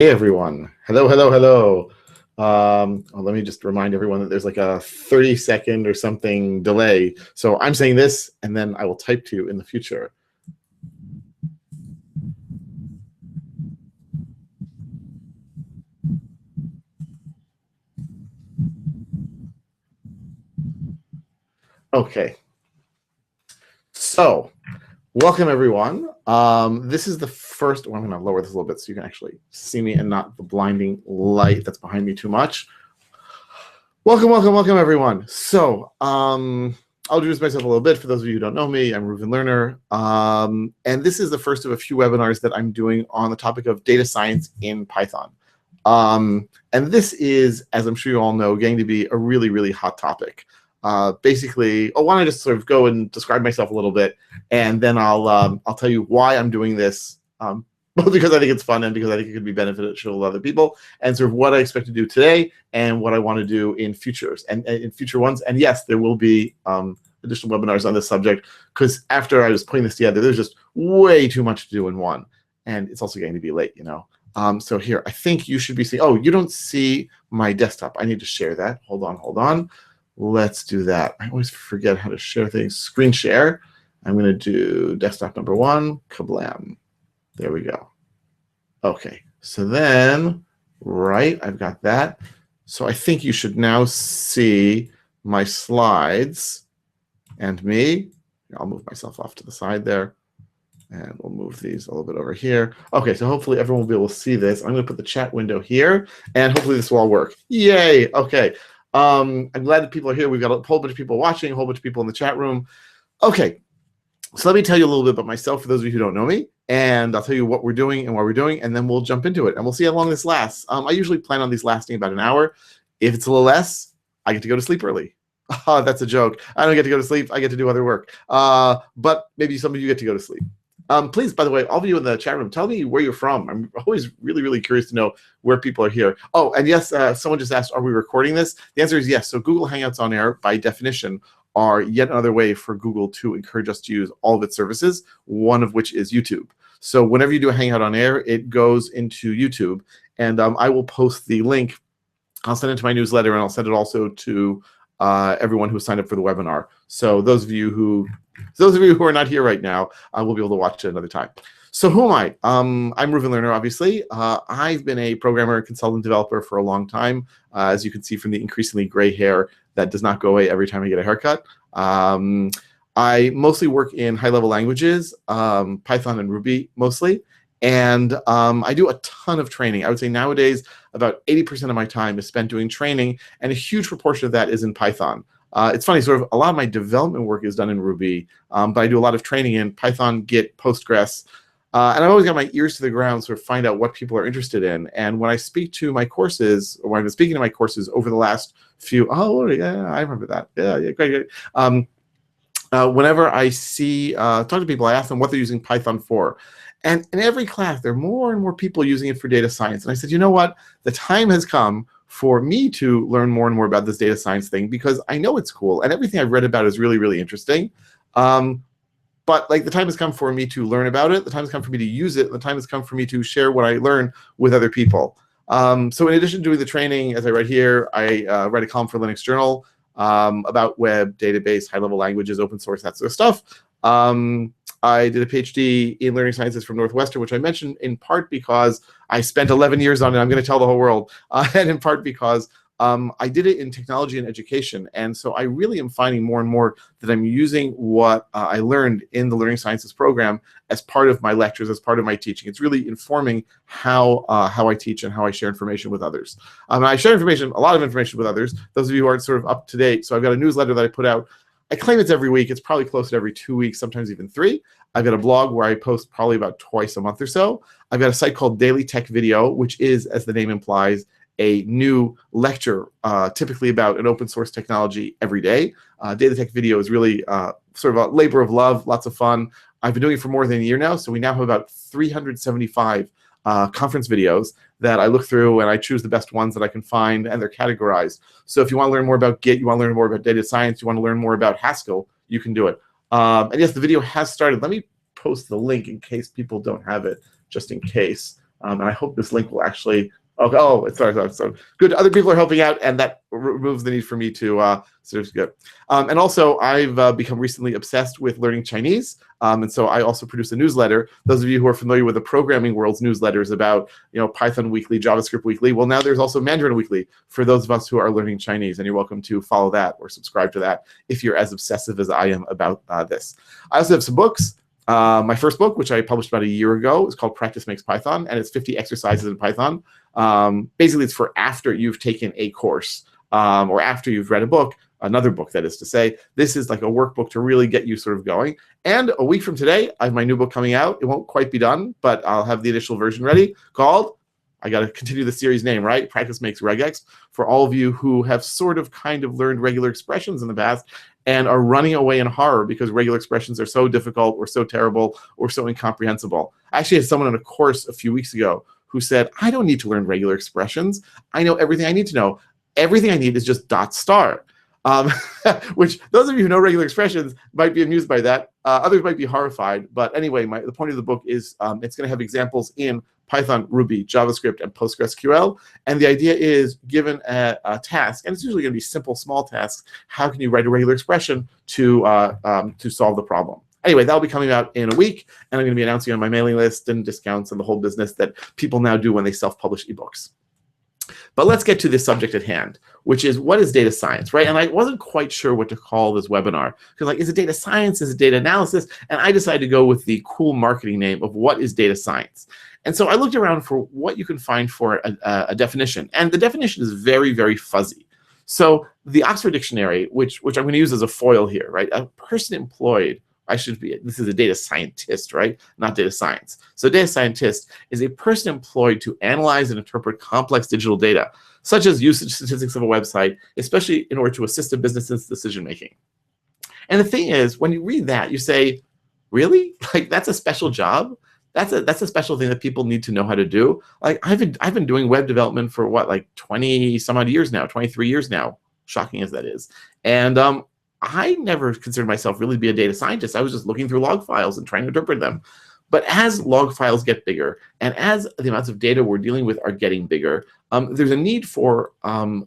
Hey everyone. Hello, hello, hello. Let me just remind everyone that there's like a 30-second or something delay. So I'm saying this, and then I will type to you in the future. Okay. So welcome everyone. This is the first, well, I'm going to lower this a little bit so you can actually see me and not the blinding light that's behind me too much. Welcome, welcome, welcome everyone. So I'll introduce myself a little bit. For those of you who don't know me, I'm Reuven Lerner. And this is the first of a few webinars that I'm doing on the topic of data science in Python. And this is, as I'm sure you all know, going to be a really, really hot topic. Basically, I want to just sort of go and describe myself a little bit, and then I'll tell you why I'm doing this, both because I think it's fun and because I think it could be beneficial to other people, and sort of what I expect to do today and what I want to do in futures and in future ones. And yes, there will be additional webinars on this subject, because after I was putting this together, there's just way too much to do in one, and it's also going to be late, you know. So here, I think you should be seeing. Oh, you don't see my desktop. I need to share that. Hold on, hold on. Let's do that. I always forget how to share things. Screen share. I'm going to do desktop number 1. Kablam. There we go. Okay. So then, right, I've got that. So I think you should now see my slides and me. I'll move myself off to the side there. And we'll move these a little bit over here. Okay, so hopefully everyone will be able to see this. I'm going to put the chat window here, and hopefully this will all work. Yay! Okay. I'm glad that people are here. We've got a whole bunch of people watching, a whole bunch of people in the chat room. Okay, so let me tell you a little bit about myself for those of you who don't know me, and I'll tell you what we're doing and why we're doing, and then we'll jump into it, and we'll see how long this lasts. I usually plan on these lasting about an hour. If it's a little less, I get to go to sleep early. That's a joke. I don't get to go to sleep. I get to do other work. But maybe some of you get to go to sleep. Please, by the way, all of you in the chat room, tell me where you're from. I'm always really, really curious to know where people are here. Oh, and yes, someone just asked, are we recording this? The answer is yes. So Google Hangouts on Air, by definition, are yet another way for Google to encourage us to use all of its services, one of which is YouTube. So whenever you do a Hangout on Air, it goes into YouTube, and I will post the link. I'll send it to my newsletter, and I'll send it also to everyone who signed up for the webinar. So those of you who are not here right now, will be able to watch it another time. So who am I? I'm Reuven Lerner, obviously. I've been a programmer, consultant, developer for a long time, as you can see from the increasingly gray hair that does not go away every time I get a haircut. I mostly work in high-level languages, Python and Ruby mostly, and I do a ton of training. I would say nowadays about 80% of my time is spent doing training, and a huge proportion of that is in Python. It's funny, sort of a lot of my development work is done in Ruby, but I do a lot of training in Python, Git, Postgres, and I've always got my ears to the ground, sort of find out what people are interested in. And when I speak to my courses, or when I've been speaking to my courses over the last few, oh yeah, I remember that. Yeah, great. Whenever I talk to people, I ask them what they're using Python for. And in every class, there are more and more people using it for data science. And I said, you know what? The time has come for me to learn more and more about this data science thing, because I know it's cool and everything I've read about is really, really interesting. But like, the time has come for me to learn about it. The time has come for me to use it. The time has come for me to share what I learn with other people. So in addition to doing the training, as I write here, I write a column for Linux Journal about web, database, high-level languages, open source, that sort of stuff. I did a PhD in learning sciences from Northwestern, which I mentioned in part because I spent 11 years on it. I'm going to tell the whole world. And in part because I did it in technology and education. And so I really am finding more and more that I'm using what I learned in the learning sciences program as part of my lectures, as part of my teaching. It's really informing how I teach and how I share information with others. I share information, a lot of information with others, those of you who aren't sort of up to date. So I've got a newsletter that I put out. I claim it's every week. It's probably close to every 2 weeks, sometimes even 3. I've got a blog where I post probably about twice a month or so. I've got a site called Daily Tech Video, which is, as the name implies, a new lecture, typically about an open source technology every day. Daily Tech Video is really sort of a labor of love, lots of fun. I've been doing it for more than a year now, so we now have about 375 conference videos that I look through, and I choose the best ones that I can find, and they're categorized. So if you want to learn more about Git, you want to learn more about data science, you want to learn more about Haskell, you can do it. And yes, the video has started. Let me post the link in case people don't have it, just in case. And I hope this link will actually. Oh, sorry. So good. Other people are helping out, and that removes the need for me to sort of good. And also, I've become recently obsessed with learning Chinese, and so I also produce a newsletter. Those of you who are familiar with the programming world's newsletters about Python Weekly, JavaScript Weekly. Well, now there's also Mandarin Weekly for those of us who are learning Chinese, and you're welcome to follow that or subscribe to that if you're as obsessive as I am about this. I also have some books. My first book, which I published about a year ago, is called Practice Makes Python, and it's 50 exercises in Python. Basically, it's for after you've taken a course or after you've read a book, another book, that is to say. This is like a workbook to really get you sort of going. And a week from today, I have my new book coming out. It won't quite be done, but I'll have the initial version ready, called, I got to continue the series name, right? Practice Makes Regex. For all of you who have sort of kind of learned regular expressions in the past and are running away in horror because regular expressions are so difficult or so terrible or so incomprehensible. I actually had someone in a course a few weeks ago who said, I don't need to learn regular expressions. I know everything I need to know. Everything I need is just dot star. Which those of you who know regular expressions might be amused by that. Others might be horrified. But anyway, the point of the book is it's going to have examples in Python, Ruby, JavaScript, and PostgreSQL. And the idea is, given a task, and it's usually going to be simple, small tasks, how can you write a regular expression to solve the problem? Anyway, that'll be coming out in a week, and I'm going to be announcing on my mailing list and discounts and the whole business that people now do when they self-publish ebooks. But let's get to the subject at hand, which is, what is data science, right? And I wasn't quite sure what to call this webinar, because like, is it data science? Is it data analysis? And I decided to go with the cool marketing name of what is data science. And so I looked around for what you can find for a definition, and the definition is very, very fuzzy. So the Oxford Dictionary, which I'm going to use as a foil here, right? A person employed, this is a data scientist, right? Not data science. So data scientist is a person employed to analyze and interpret complex digital data, such as usage statistics of a website, especially in order to assist a business's decision-making. And the thing is, when you read that, you say, really? Like, that's a special job? That's a special thing that people need to know how to do. Like, I've been doing web development for what, like 20 some odd years now, 23 years now, shocking as that is. And I never considered myself really to be a data scientist. I was just looking through log files and trying to interpret them. But as log files get bigger, and as the amounts of data we're dealing with are getting bigger, there's a need for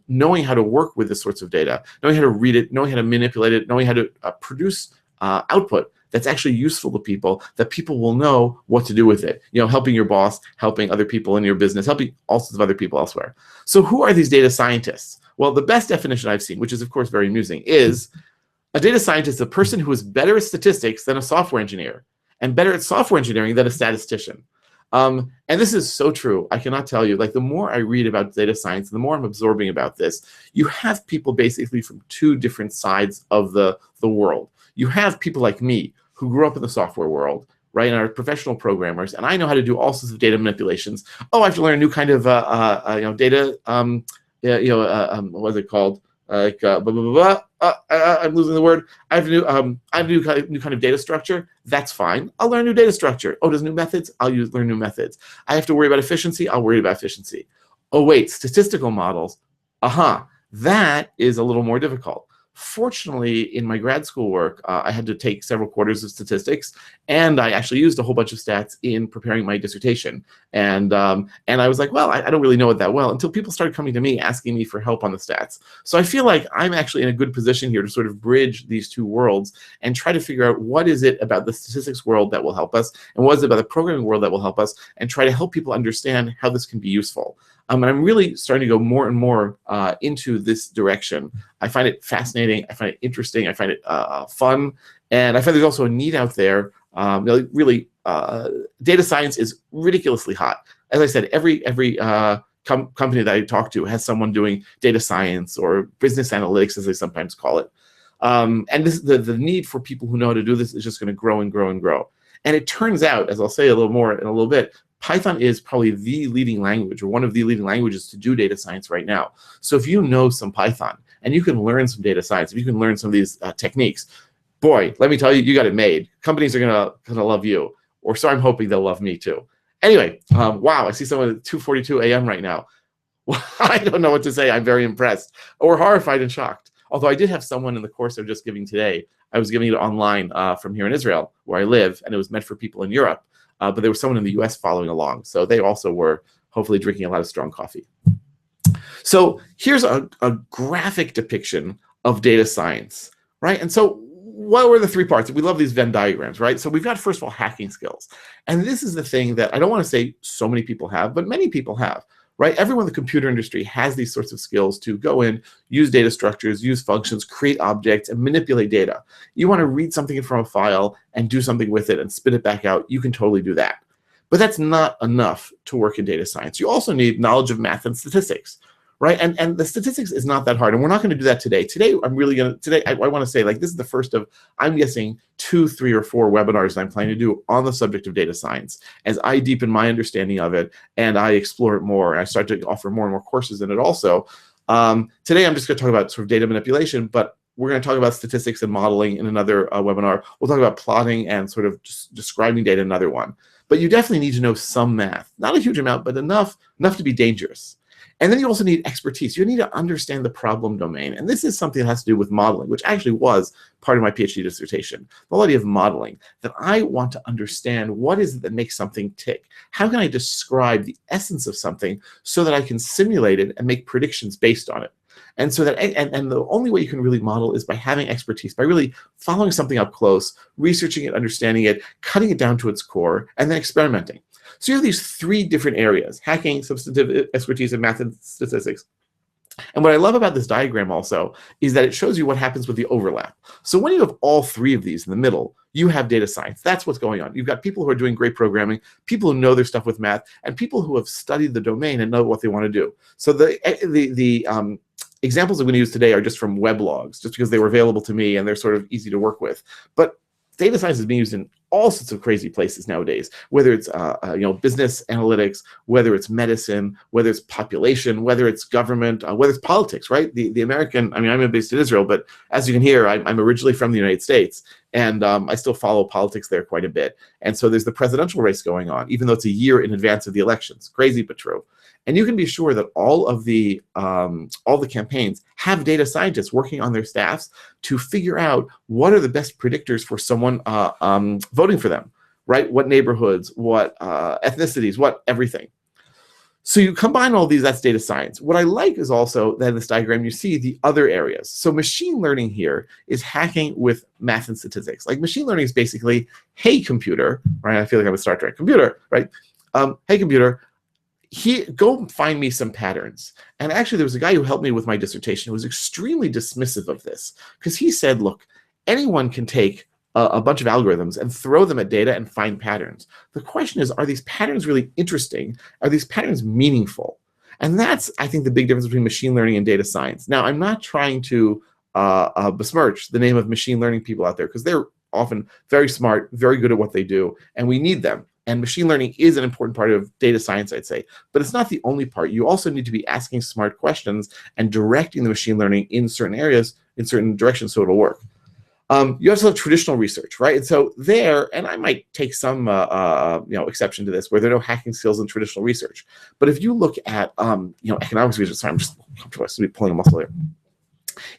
knowing how to work with this sorts of data, knowing how to read it, knowing how to manipulate it, knowing how to produce output that's actually useful to people, that people will know what to do with it. Helping your boss, helping other people in your business, helping all sorts of other people elsewhere. So who are these data scientists? Well, the best definition I've seen, which is of course very amusing, is a data scientist is a person who is better at statistics than a software engineer, and better at software engineering than a statistician. And this is so true. I cannot tell you, like, the more I read about data science, the more I'm absorbing about this. You have people basically from two different sides of the world. You have people like me who grew up in the software world, right, and are professional programmers, and I know how to do all sorts of data manipulations. Oh, I have to learn a new kind of data. What is it called? Like blah, blah, blah, blah. I'm losing the word. I have a new kind of data structure. That's fine. I'll learn new data structure. Oh, there's new methods. I'll learn new methods. I have to worry about efficiency. I'll worry about efficiency. Oh wait, statistical models. That is a little more difficult. Fortunately, in my grad school work, I had to take several quarters of statistics, and I actually used a whole bunch of stats in preparing my dissertation. And I was like, well, I don't really know it that well, until people started coming to me asking me for help on the stats. So I feel like I'm actually in a good position here to sort of bridge these two worlds and try to figure out what is it about the statistics world that will help us, and what is it about the programming world that will help us, and try to help people understand how this can be useful. And I'm really starting to go more and more into this direction. I find it fascinating. I find it interesting. I find it fun. And I find there's also a need out there. Really, data science is ridiculously hot. As I said, every company that I talk to has someone doing data science or business analytics, as they sometimes call it. And the need for people who know how to do this is just going to grow and grow and grow. And it turns out, as I'll say a little more in a little bit, Python is probably the leading language, or one of the leading languages to do data science right now. So if you know some Python and you can learn some data science, if you can learn some of these techniques, boy, let me tell you, you got it made. Companies are gonna love you, or so I'm hoping they'll love me too. Anyway, wow, I see someone at 2:42 a.m. right now. I don't know what to say. I'm very impressed, or horrified and shocked. Although I did have someone in the course I'm just giving today. I was giving it online from here in Israel, where I live, and it was meant for people in Europe. but there was someone in the US following along. So they also were hopefully drinking a lot of strong coffee. So here's a graphic depiction of data science, right? And so what were the three parts? We love these Venn diagrams, right? So we've got, first of all, hacking skills. And this is the thing that I don't want to say so many people have, but many people have, right? Everyone in the computer industry has these sorts of skills to go in, use data structures, use functions, create objects, and manipulate data. You want to read something from a file and do something with it and spit it back out, you can totally do that. But that's not enough to work in data science. You also need knowledge of math and statistics, right? And the statistics is not that hard, and we're not going to do that today. Today, I want to say, like, this is the first of, I'm guessing, 2, 3, or 4 webinars that I'm planning to do on the subject of data science as I deepen my understanding of it and I explore it more and I start to offer more and more courses in it also. Today, I'm just going to talk about sort of data manipulation, but we're going to talk about statistics and modeling in another webinar. We'll talk about plotting and sort of just describing data in another one. But you definitely need to know some math, not a huge amount, but enough to be dangerous. And then you also need expertise. You need to understand the problem domain. And this is something that has to do with modeling, which actually was part of my PhD dissertation. The whole idea of modeling, that I want to understand what is it that makes something tick. How can I describe the essence of something so that I can simulate it and make predictions based on it? And so that, and the only way you can really model is by having expertise, by really following something up close, researching it, understanding it, cutting it down to its core, and then experimenting. So you have these 3 different areas: hacking, substantive expertise, and math and statistics. And what I love about this diagram also is that it shows you what happens with the overlap. So when you have all 3 of these in the middle, you have data science. That's what's going on. You've got people who are doing great programming, people who know their stuff with math, and people who have studied the domain and know what they want to do. So the examples I'm going to use today are just from weblogs, just because they were available to me and they're sort of easy to work with. But data science is being used in all sorts of crazy places nowadays, whether it's business analytics, whether it's medicine, whether it's population, whether it's government, whether it's politics, right? The American, I mean, I'm based in Israel, but as you can hear, I'm originally from the United States, and I still follow politics there quite a bit. And so there's the presidential race going on, even though it's a year in advance of the elections. Crazy, but true. And you can be sure that all the campaigns have data scientists working on their staffs to figure out what are the best predictors for someone voting for them, right? What neighborhoods, what ethnicities, what everything. So you combine all these, that's data science. What I like is also that in this diagram, you see the other areas. So machine learning here is hacking with math and statistics. Like, machine learning is basically, hey, computer, right? I feel like I'm a Star Trek computer, right? Hey, computer, go find me some patterns. And actually, there was a guy who helped me with my dissertation who was extremely dismissive of this, because he said, look, anyone can take a bunch of algorithms and throw them at data and find patterns. The question is, are these patterns really interesting? Are these patterns meaningful? And that's, I think, the big difference between machine learning and data science. Now, I'm not trying to besmirch the name of machine learning people out there, because they're often very smart, very good at what they do, and we need them. And machine learning is an important part of data science, I'd say. But it's not the only part. You also need to be asking smart questions and directing the machine learning in certain areas, in certain directions, so it'll work. You also have traditional research, right? And so there, and I might take some exception to this, where there are no hacking skills in traditional research. But if you look at economics research, sorry, I'm just pulling a muscle here.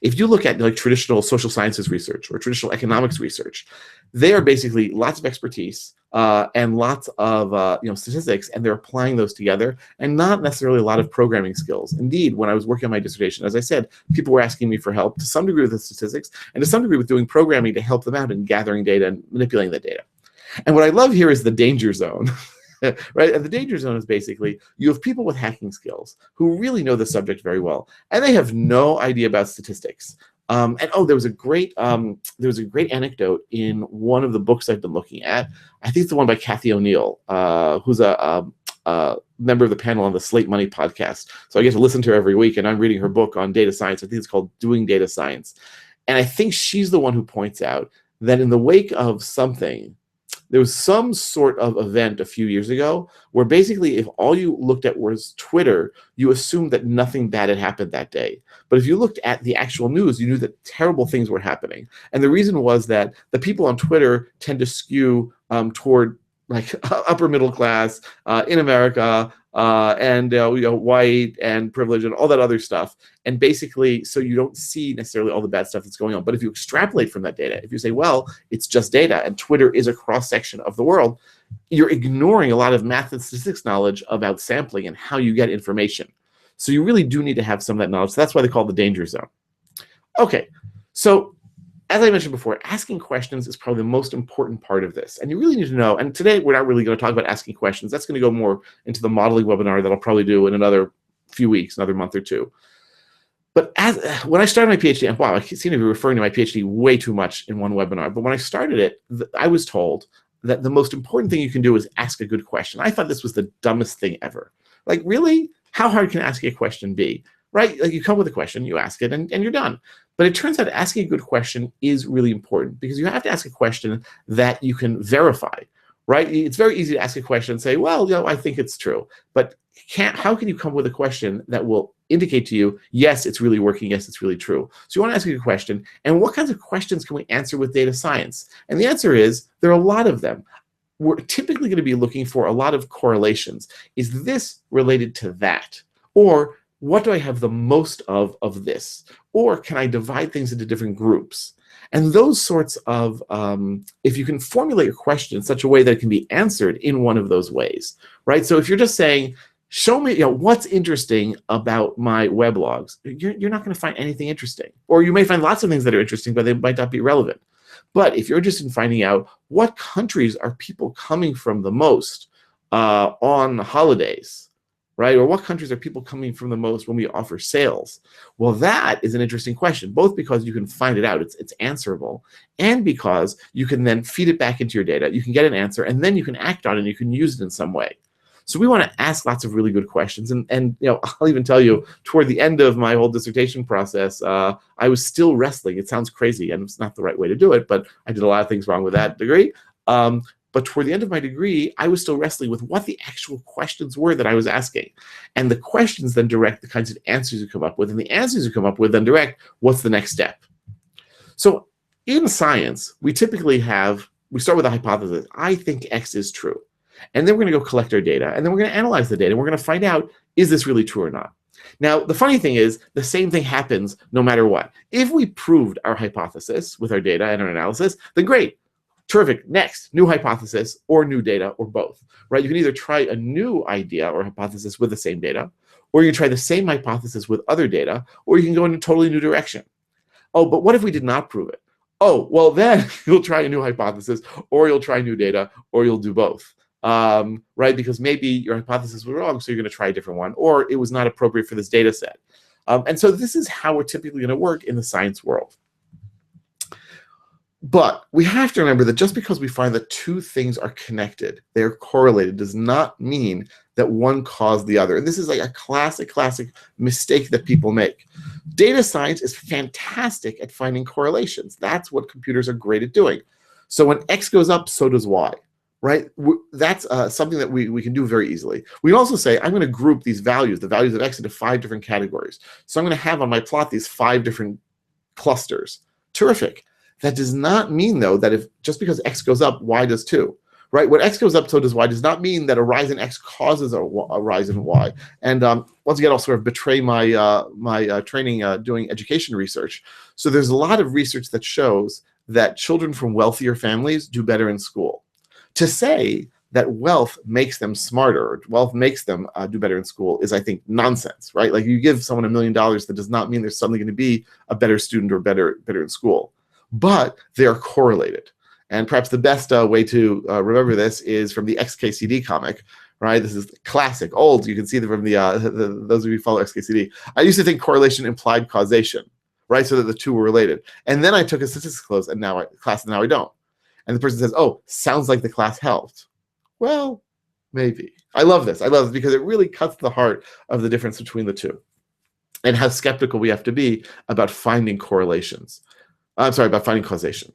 If you look at like traditional social sciences research or traditional economics research, they are basically lots of expertise and lots of statistics, and they're applying those together, and not necessarily a lot of programming skills. Indeed, when I was working on my dissertation, as I said, people were asking me for help to some degree with the statistics and to some degree with doing programming to help them out in gathering data and manipulating the data. And what I love here is the danger zone. Right? And the danger zone is basically, you have people with hacking skills who really know the subject very well, and they have no idea about statistics. There was a great anecdote in one of the books I've been looking at. I think it's the one by Kathy O'Neill, who's a member of the panel on the Slate Money podcast. So I get to listen to her every week, and I'm reading her book on data science. I think it's called Doing Data Science. And I think she's the one who points out that in the wake of something, there was some sort of event a few years ago where basically if all you looked at was Twitter, you assumed that nothing bad had happened that day. But if you looked at the actual news, you knew that terrible things were happening. And the reason was that the people on Twitter tend to skew toward like upper middle class in America, and white and privilege and all that other stuff. And basically, so you don't see necessarily all the bad stuff that's going on. But if you extrapolate from that data, if you say, well, it's just data and Twitter is a cross section of the world, you're ignoring a lot of math and statistics knowledge about sampling and how you get information. So you really do need to have some of that knowledge. So that's why they call it the danger zone. Okay, so as I mentioned before, asking questions is probably the most important part of this. And you really need to know, and today we're not really going to talk about asking questions. That's going to go more into the modeling webinar that I'll probably do in another few weeks, another month or two. But when I started my PhD, and wow, I seem to be referring to my PhD way too much in one webinar, but when I started it, I was told that the most important thing you can do is ask a good question. I thought this was the dumbest thing ever. Like, really? How hard can asking a question be? Right? Like, you come with a question, you ask it, and you're done. But it turns out asking a good question is really important because you have to ask a question that you can verify, right? It's very easy to ask a question and say, well, you know, I think it's true. But how can you come up with a question that will indicate to you, yes, it's really working, yes, it's really true. So you want to ask a good question, and what kinds of questions can we answer with data science? And the answer is, there are a lot of them. We're typically going to be looking for a lot of correlations. Is this related to that? Or what do I have the most of this? Or can I divide things into different groups? And those sorts of, if you can formulate your question in such a way that it can be answered in one of those ways, right? So if you're just saying, show me, you know, what's interesting about my weblogs, you're not going to find anything interesting. Or you may find lots of things that are interesting, but they might not be relevant. But if you're interested in finding out what countries are people coming from the most on holidays, right? Or what countries are people coming from the most when we offer sales? Well, that is an interesting question, both because you can find it out, it's answerable, and because you can then feed it back into your data. You can get an answer, and then you can act on it, and you can use it in some way. So we want to ask lots of really good questions. And you know, I'll even tell you, toward the end of my whole dissertation process, I was still wrestling. It sounds crazy, and it's not the right way to do it, but I did a lot of things wrong with that degree. But toward the end of my degree, I was still wrestling with what the actual questions were that I was asking. And the questions then direct the kinds of answers you come up with, and the answers you come up with then direct what's the next step. So in science, we typically we start with a hypothesis. I think X is true. And then we're going to go collect our data, and then we're going to analyze the data, and we're going to find out, is this really true or not? Now, the funny thing is, the same thing happens no matter what. If we proved our hypothesis with our data and our analysis, then great, terrific, next, new hypothesis, or new data, or both, right? You can either try a new idea or hypothesis with the same data, or you can try the same hypothesis with other data, or you can go in a totally new direction. Oh, but what if we did not prove it? Oh, well, then you'll try a new hypothesis, or you'll try new data, or you'll do both. Right? Because maybe your hypothesis was wrong, so you're going to try a different one, or it was not appropriate for this data set. And so this is how we're typically going to work in the science world. But we have to remember that just because we find that two things are connected, they're correlated, does not mean that one caused the other. And this is like a classic mistake that people make. Data science is fantastic at finding correlations. That's what computers are great at doing. So when X goes up, so does Y. Right? That's something that we can do very easily. We can also say, I'm going to group these values, the values of X, into 5 different categories. So I'm going to have on my plot these 5 different clusters. Terrific. That does not mean, though, that if just because X goes up, Y does too. Right? When X goes up, so does Y does not mean that a rise in X causes a rise in Y. And once again, I'll sort of betray my, my training doing education research. So there's a lot of research that shows that children from wealthier families do better in school. To say that wealth makes them smarter, wealth makes them do better in school is, I think, nonsense, right? Like, you give someone $1 million, that does not mean they're suddenly going to be a better student or better in school. But they are correlated. And perhaps the best way to remember this is from the XKCD comic, right? This is classic, old. You can see them from those of you who follow XKCD. I used to think correlation implied causation, right? So that the two were related. And then I took a statistics class, and now I don't. And the person says, oh, sounds like the class helped. Well, maybe. I love this. I love this because it really cuts the heart of the difference between the two and how skeptical we have to be about finding correlations. I'm sorry, about finding causation.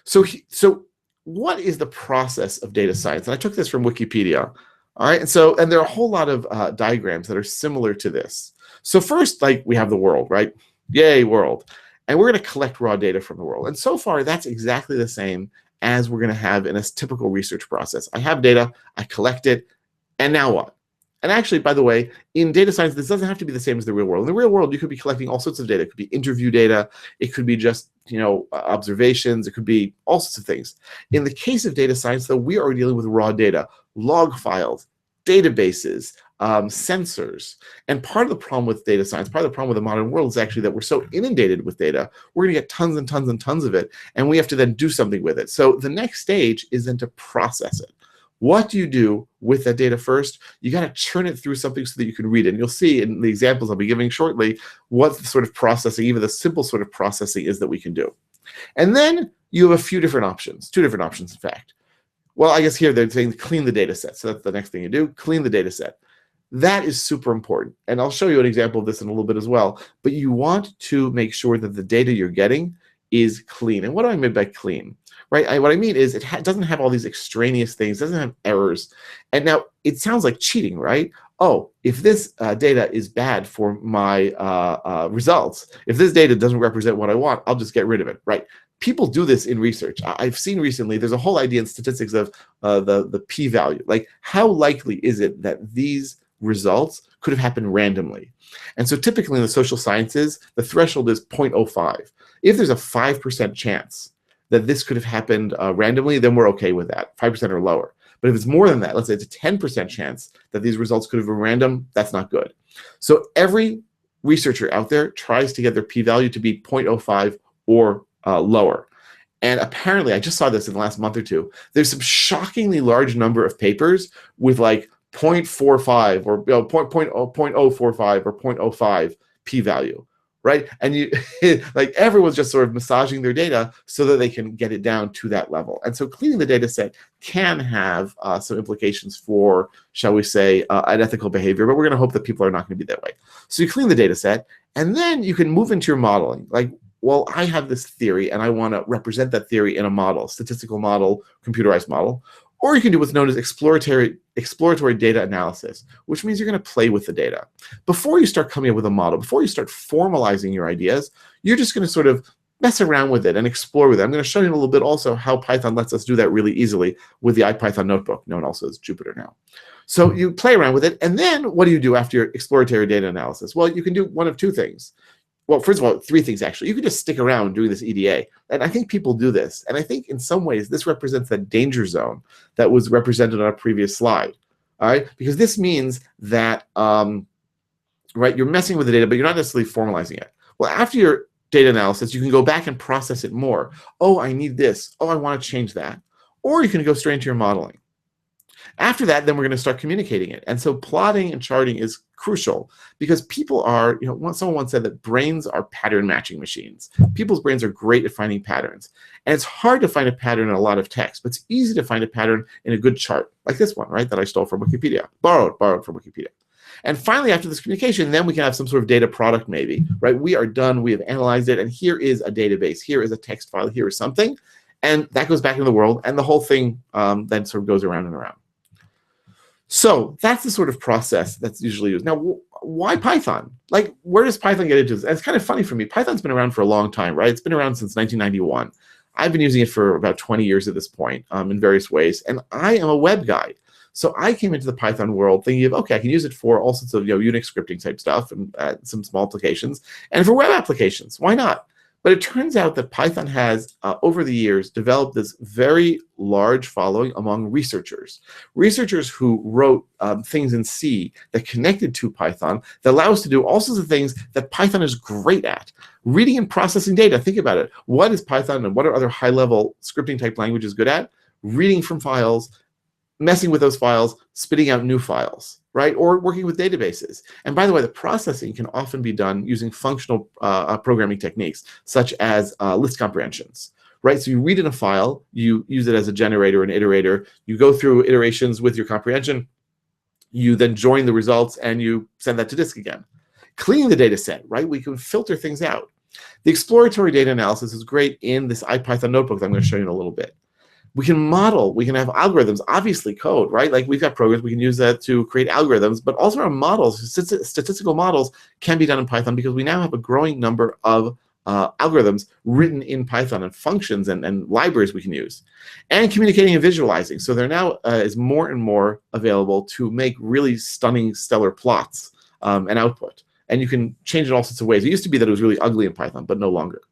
So what is the process of data science? And I took this from Wikipedia. All right. And there are a whole lot of diagrams that are similar to this. So first, like, we have the world, right? Yay, world. And we're going to collect raw data from the world. And so far, that's exactly the same as we're going to have in a typical research process. I have data, I collect it, and now what? And actually, by the way, in data science, this doesn't have to be the same as the real world. In the real world, you could be collecting all sorts of data. It could be interview data. It could be just, observations. It could be all sorts of things. In the case of data science, though, we are dealing with raw data, log files, databases, sensors. And part of the problem with data science, part of the problem with the modern world is actually that we're so inundated with data, we're going to get tons and tons and tons of it, and we have to then do something with it. So the next stage is then to process it. What do you do with that data first? You got to churn it through something so that you can read it. And you'll see in the examples I'll be giving shortly what the sort of processing, even the simple sort of processing is that we can do. And then you have a few different options, 2 different options, in fact. Well, I guess here they're saying clean the data set. So that's the next thing you do, clean the data set. That is super important. And I'll show you an example of this in a little bit as well. But you want to make sure that the data you're getting is clean. And what do I mean by clean? Right? What I mean is it doesn't have all these extraneous things, doesn't have errors. And now it sounds like cheating, right? Oh, if this data is bad for my results, if this data doesn't represent what I want, I'll just get rid of it, right? People do this in research. I've seen recently, there's a whole idea in statistics of the p-value. Like, how likely is it that these results could have happened randomly? And so typically in the social sciences, the threshold is 0.05. If there's a 5% chance that this could have happened randomly, then we're okay with that, 5% or lower. But if it's more than that, let's say it's a 10% chance that these results could have been random, that's not good. So every researcher out there tries to get their p-value to be 0.05 or lower. And apparently, I just saw this in the last month or two, there's some shockingly large number of papers with like 0.45 or 0.045 or 0.05 p-value. Right? And you like everyone's just sort of massaging their data so that they can get it down to that level. And so cleaning the data set can have some implications for, shall we say, an ethical behavior, but we're going to hope that people are not going to be that way. So you clean the data set, and then you can move into your modeling. Like, well, I have this theory, and I want to represent that theory in a model, statistical model, computerized model. Or you can do what's known as exploratory data analysis, which means you're going to play with the data. Before you start coming up with a model, before you start formalizing your ideas, you're just going to sort of mess around with it and explore with it. I'm going to show you in a little bit also how Python lets us do that really easily with the IPython notebook, known also as Jupyter now. So you play around with it, and then what do you do after your exploratory data analysis? Well, you can do one of 2 things. Well, first of all, 3 things, actually. You can just stick around doing this EDA. And I think people do this. And I think in some ways, this represents that danger zone that was represented on a previous slide. All right? Because this means that right, you're messing with the data, but you're not necessarily formalizing it. Well, after your data analysis, you can go back and process it more. Oh, I need this. Oh, I want to change that. Or you can go straight into your modeling. After that, then we're going to start communicating it. And so plotting and charting is crucial because people are, someone once said that brains are pattern matching machines. People's brains are great at finding patterns. And it's hard to find a pattern in a lot of text, but it's easy to find a pattern in a good chart, like this one, right, that I stole from Wikipedia, borrowed from Wikipedia. And finally, after this communication, then we can have some sort of data product maybe, right? We are done, we have analyzed it, and here is a database, here is a text file, here is something, and that goes back into the world, and the whole thing then sort of goes around and around. So that's the sort of process that's usually used. Now, why Python? Like, where does Python get into this? And it's kind of funny for me. Python's been around for a long time, right? It's been around since 1991. I've been using it for about 20 years at this point in various ways, and I am a web guy. So I came into the Python world thinking of, okay, I can use it for all sorts of Unix scripting type stuff and some small applications, and for web applications. Why not? But it turns out that Python has, over the years, developed this very large following among researchers. Researchers who wrote things in C that connected to Python that allow us to do all sorts of things that Python is great at. Reading and processing data, think about it. What is Python and what are other high-level scripting type languages good at? Reading from files, messing with those files, spitting out new files, right? Or working with databases. And by the way, the processing can often be done using functional programming techniques, such as list comprehensions, right? So you read in a file, you use it as a generator, an iterator, you go through iterations with your comprehension, you then join the results, and you send that to disk again. Cleaning the data set, right? We can filter things out. The exploratory data analysis is great in this IPython notebook that I'm going to show you in a little bit. We can model, we can have algorithms, obviously code, right? Like we've got programs, we can use that to create algorithms, but also our models, statistical models can be done in Python because we now have a growing number of algorithms written in Python and functions and libraries we can use. And communicating and visualizing. So there now is more and more available to make really stunning, stellar plots and output. And you can change it all sorts of ways. It used to be that it was really ugly in Python, but no longer.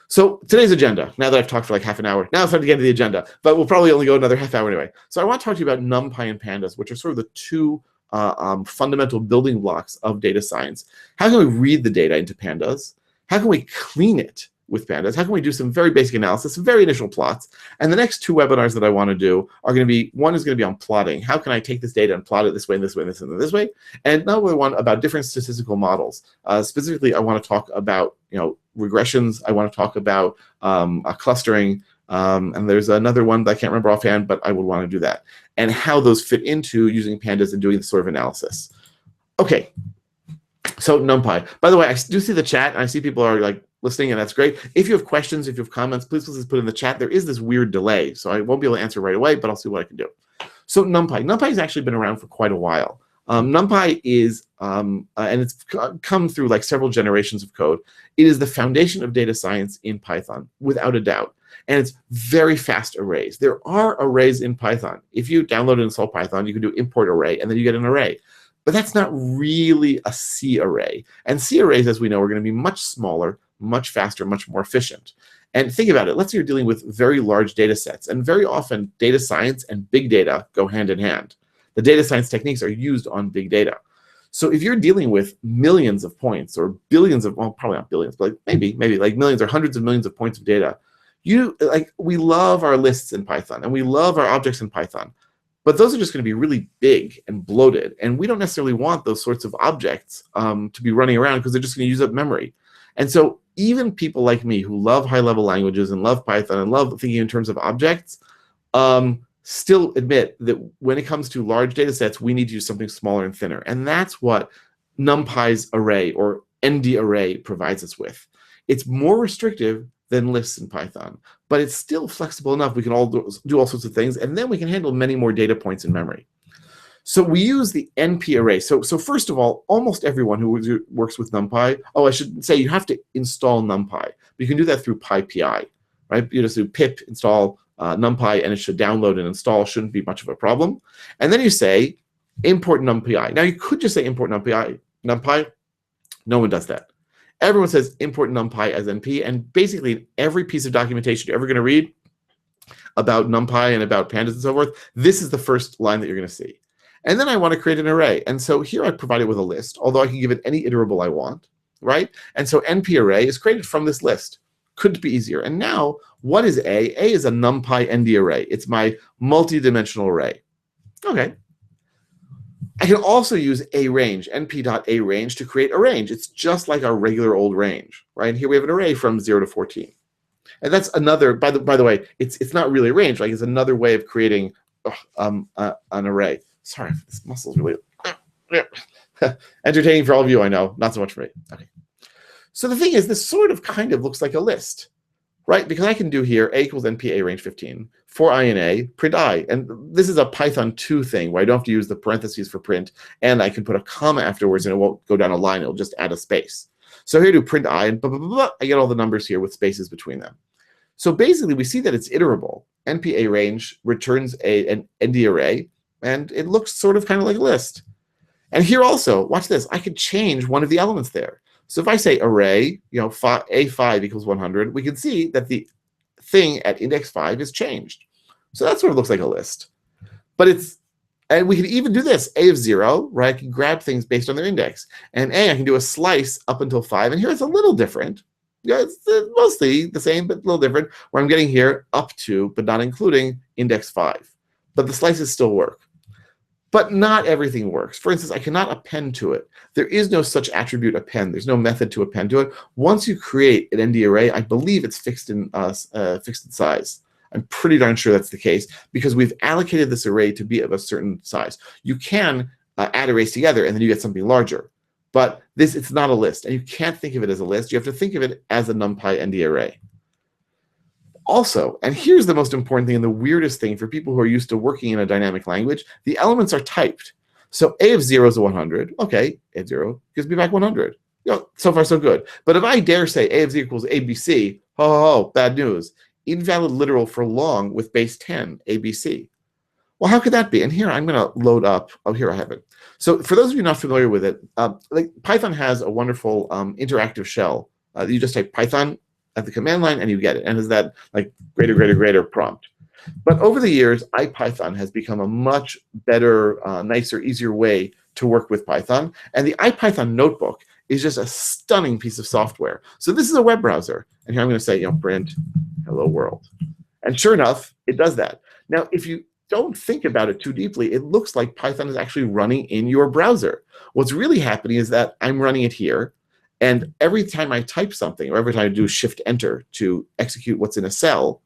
So today's agenda, now that I've talked for like half an hour, now it's time to get into the agenda, but we'll probably only go another half hour anyway. So I want to talk to you about Numpy and Pandas, which are sort of the two fundamental building blocks of data science. How can we read the data into Pandas? How can we clean it with Pandas? How can we do some very basic analysis, some very initial plots? And the next two webinars that I want to do are going to be, one is going to be on plotting. How can I take this data and plot it this way, and this way, and this, and this way? And another one about different statistical models. Specifically, I want to talk about regressions. I want to talk about clustering. And there's another one that I can't remember offhand, but I would want to do that. And how those fit into using Pandas and doing this sort of analysis. Okay. So Numpy. By the way, I do see the chat, and I see people are like listening, and that's great. If you have questions, if you have comments, please put it in the chat. There is this weird delay, so I won't be able to answer right away, but I'll see what I can do. So Numpy. Numpy has actually been around for quite a while. Numpy is, and it's come through like several generations of code. It is the foundation of data science in Python, without a doubt. And it's very fast arrays. There are arrays in Python. If you download and install Python, you can do import array, and then you get an array. But that's not really a C array. And C arrays, as we know, are going to be much smaller, much faster, much more efficient. And think about it. Let's say you're dealing with very large data sets. And very often, data science and big data go hand in hand. The data science techniques are used on big data. So if you're dealing with millions of points or billions of, well, probably not billions, but maybe like millions or hundreds of millions of points of data, we love our lists in Python, and we love our objects in Python. But those are just going to be really big and bloated. And we don't necessarily want those sorts of objects to be running around because they're just going to use up memory. And so even people like me who love high-level languages and love Python and love thinking in terms of objects, still admit that when it comes to large data sets, we need to use something smaller and thinner. And that's what NumPy's array or ND array provides us with. It's more restrictive than lists in Python, but it's still flexible enough. We can all do all sorts of things, and then we can handle many more data points in memory. So we use the NP array. So first of all, almost everyone who works with NumPy, I should say you have to install NumPy. You can do that through PyPI, right? You just do pip install NumPy, and it should download and install. Shouldn't be much of a problem. And then you say import NumPy. Now you could just say import NumPy. No one does that. Everyone says import NumPy as NP, and basically every piece of documentation you're ever going to read about NumPy and about Pandas and so forth, this is the first line that you're going to see. And then I want to create an array. And so here I provide it with a list, although I can give it any iterable I want, right? And so NP array is created from this list. Couldn't be easier. And now, what is A? A is a NumPy ND array. It's my multi-dimensional array. Okay. I can also use a range, np.arange, to create a range. It's just like our regular old range, right? And here we have an array from 0 to 14. And that's another, by the way, it's not really a range, like it's another way of creating an array. Sorry, this muscle's really entertaining for all of you, I know, not so much for me. Okay. So the thing is, this sort of kind of looks like a list, right? Because I can do here a equals np a range 15 for I and a, print I. And this is a Python 2 thing where I don't have to use the parentheses for print, and I can put a comma afterwards and it won't go down a line, it'll just add a space. So here I do print I, and blah, blah, blah, blah, I get all the numbers here with spaces between them. So basically we see that it's iterable. np a range returns an ND array, and it looks sort of kind of like a list. And here also, watch this, I could change one of the elements there. So if I say array, A5 equals 100, we can see that the thing at index 5 is changed. So that sort of looks like a list. But and we can even do this, A of 0, right? I can grab things based on their index. And A, I can do a slice up until 5. And here it's a little different. Yeah, it's mostly the same, but a little different, where I'm getting here up to, but not including, index 5. But the slices still work. But not everything works. For instance, I cannot append to it. There is no such attribute append. There's no method to append to it. Once you create an ND array, I believe it's fixed in size. I'm pretty darn sure that's the case because we've allocated this array to be of a certain size. You can add arrays together and then you get something larger. But it's not a list, and you can't think of it as a list. You have to think of it as a NumPy ND array. Also, and here's the most important thing and the weirdest thing for people who are used to working in a dynamic language, the elements are typed. So A of 0 is a 100. Okay, A of 0 gives me back 100. So far so good. But if I dare say a of z equals abc, bad news. Invalid literal for long with base 10, abc. Well, how could that be? And here I'm going to load up. Oh, here I have it. So for those of you not familiar with it, like Python has a wonderful interactive shell. You just type Python at the command line and you get it. And it's that like greater prompt. But over the years, IPython has become a much better, nicer, easier way to work with Python. And the IPython notebook is just a stunning piece of software. So this is a web browser. And here I'm going to say, print hello world. And sure enough, it does that. Now, if you don't think about it too deeply, it looks like Python is actually running in your browser. What's really happening is that I'm running it here. And every time I type something, or every time I do Shift-Enter to execute what's in a cell,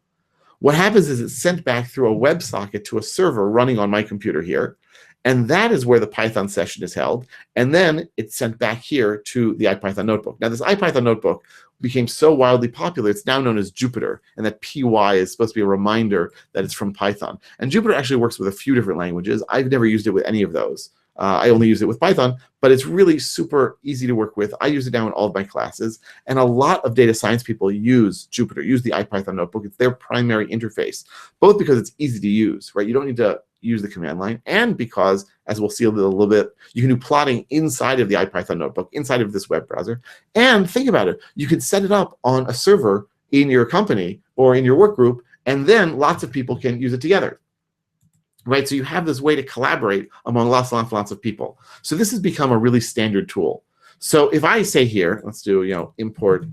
what happens is it's sent back through a WebSocket to a server running on my computer here. And that is where the Python session is held. And then it's sent back here to the IPython notebook. Now, this IPython notebook became so wildly popular, it's now known as Jupyter. And that py is supposed to be a reminder that it's from Python. And Jupyter actually works with a few different languages. I've never used it with any of those. I only use it with Python, but it's really super easy to work with. I use it now in all of my classes. And a lot of data science people use Jupyter, use the IPython notebook. It's their primary interface, both because it's easy to use, right? You don't need to use the command line, and because, as we'll see a little bit, you can do plotting inside of the IPython notebook, inside of this web browser. And think about it, you can set it up on a server in your company or in your work group, and then lots of people can use it together. Right, so you have this way to collaborate among lots of people. So this has become a really standard tool. So if I say here, let's do import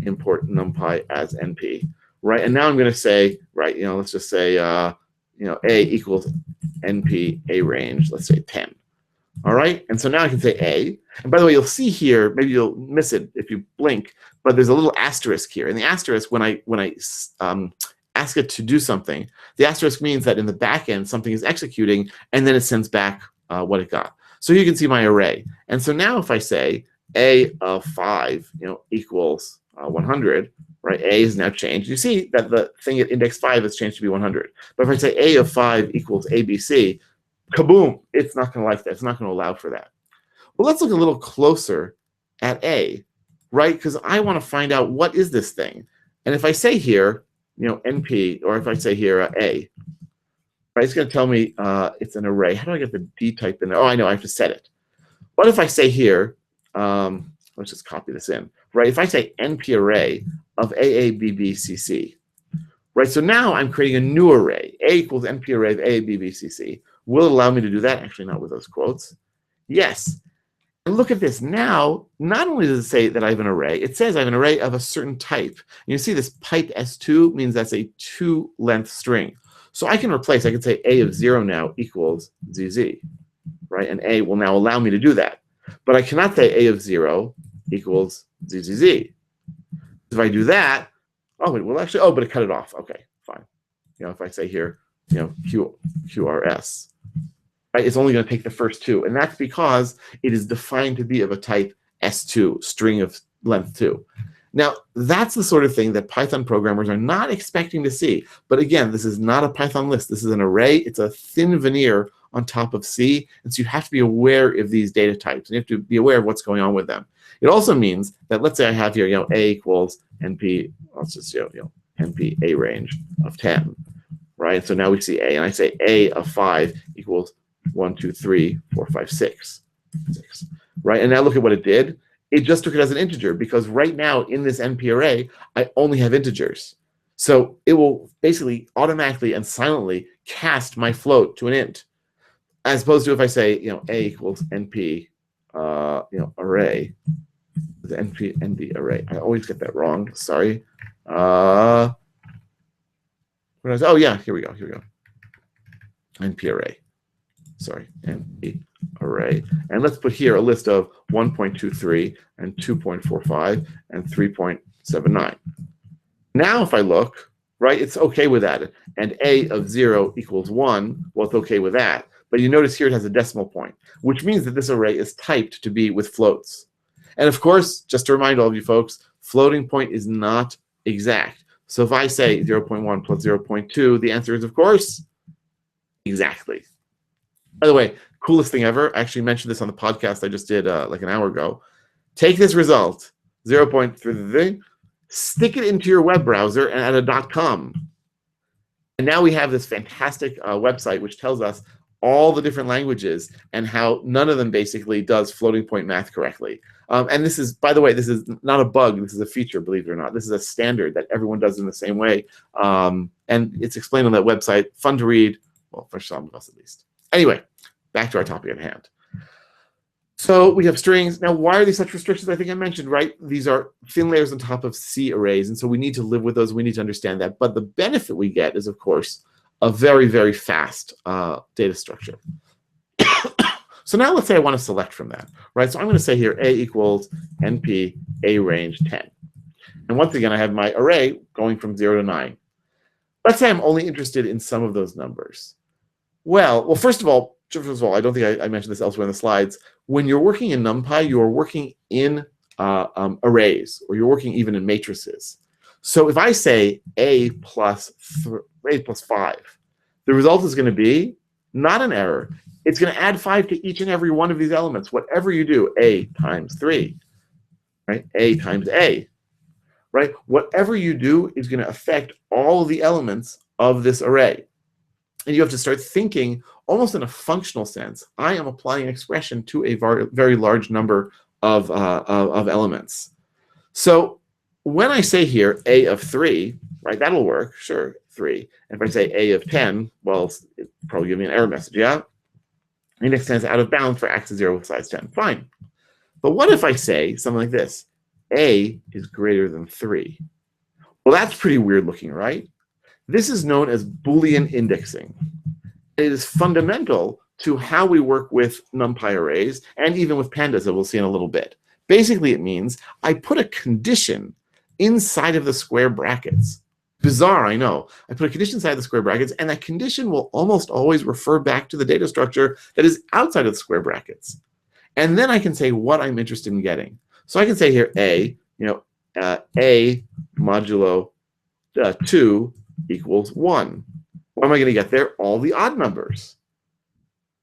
numpy as np, right? And now I'm going to say, right, let's just say a equals np a range, let's say 10. All right, and so now I can say a. And by the way, you'll see here, maybe you'll miss it if you blink, but there's a little asterisk here. And the asterisk, when I ask it to do something, the asterisk means that in the back end, something is executing, and then it sends back what it got. So you can see my array. And so now if I say a of 5 equals 100, right? A is now changed. You see that the thing at index 5 has changed to be 100. But if I say a of 5 equals abc, kaboom, it's not going to like that. It's not going to allow for that. Well, let's look a little closer at a, right? Because I want to find out what is this thing. And if I say here, np, or if I say here a, right, it's going to tell me it's an array. How do I get the D type in there? Oh, I know, I have to set it. What if I say here, let's just copy this in, right? If I say np array of AABBCC, right? So now I'm creating a new array. A equals np array of AABBCC. Will it allow me to do that? Actually, not with those quotes. Yes. And look at this. Now, not only does it say that I have an array, it says I have an array of a certain type. And you see this pipe S2 means that's a 2-length string. So I can replace, I can say a of 0 now equals ZZ, right? And a will now allow me to do that. But I cannot say a of 0 equals ZZZ. If I do that, oh, it will actually, but it cut it off. Okay, fine. If I say here, QRS. Right? It's only going to take the first 2, and that's because it is defined to be of a type S2, string of length 2. Now, that's the sort of thing that Python programmers are not expecting to see. But again, this is not a Python list. This is an array. It's a thin veneer on top of C, and so you have to be aware of these data types, and you have to be aware of what's going on with them. It also means that, let's say I have here, a equals np, let's just, np a range of 10, right? So now we see a, and I say a of 5 equals 1, 2, 3, 4, 5, 6, right? And now look at what it did. It just took it as an integer, because right now in this np array, I only have integers. So it will basically automatically and silently cast my float to an int, as opposed to if I say, a equals np, array, the np array. I always get that wrong. Sorry. Oh yeah, here we go. np array. Sorry, np array. And let's put here a list of 1.23 and 2.45 and 3.79. Now if I look, right, it's okay with that. And a of 0 equals 1, well, it's okay with that. But you notice here it has a decimal point, which means that this array is typed to be with floats. And of course, just to remind all of you folks, floating point is not exact. So if I say 0.1 plus 0.2, the answer is, of course, exactly. By the way, coolest thing ever, I actually mentioned this on the podcast I just did like an hour ago. take this result, 0.3, stick it into your web browser and add a .com. And now we have this fantastic website which tells us all the different languages and how none of them basically does floating point math correctly. And this is, by the way, this is not a bug. This is a feature, believe it or not. This is a standard that everyone does in the same way. And it's explained on that website. Fun to read, well, for some of us at least. Anyway, back to our topic at hand. So we have strings. Now, why are these such restrictions? I think I mentioned, right? These are thin layers on top of C arrays. And so we need to live with those. We need to understand that. But the benefit we get is, of course, a very, very fast data structure. So now let's say I want to select from that, right? So I'm going to say here A equals NP A range 10. And once again, I have my array going from 0 to 9. Let's say I'm only interested in some of those numbers. Well, first of all, I don't think I mentioned this elsewhere in the slides. When you're working in Numpy, you're working in arrays, or you're working even in matrices. So if I say A plus 5, the result is going to be not an error. It's going to add 5 to each and every one of these elements. Whatever you do, A times 3, right? A times A, right? Whatever you do is going to affect all of the elements of this array. And you have to start thinking almost in a functional sense. I am applying an expression to a very large number of elements. So when I say here A of 3, right, that'll work, sure, 3. And if I say A of 10, well, it'll probably give me an error message, yeah? Index 10 is out of bounds for axis 0 with size 10, fine. But what if I say something like this? A is greater than 3. Well, that's pretty weird looking, right? This is known as Boolean indexing. It is fundamental to how we work with NumPy arrays and even with Pandas that we'll see in a little bit. Basically, it means I put a condition inside of the square brackets. Bizarre, I know. I put a condition inside the square brackets, and that condition will almost always refer back to the data structure that is outside of the square brackets. And then I can say what I'm interested in getting. So I can say here A, A modulo 2 equals 1. What am I going to get there? All the odd numbers.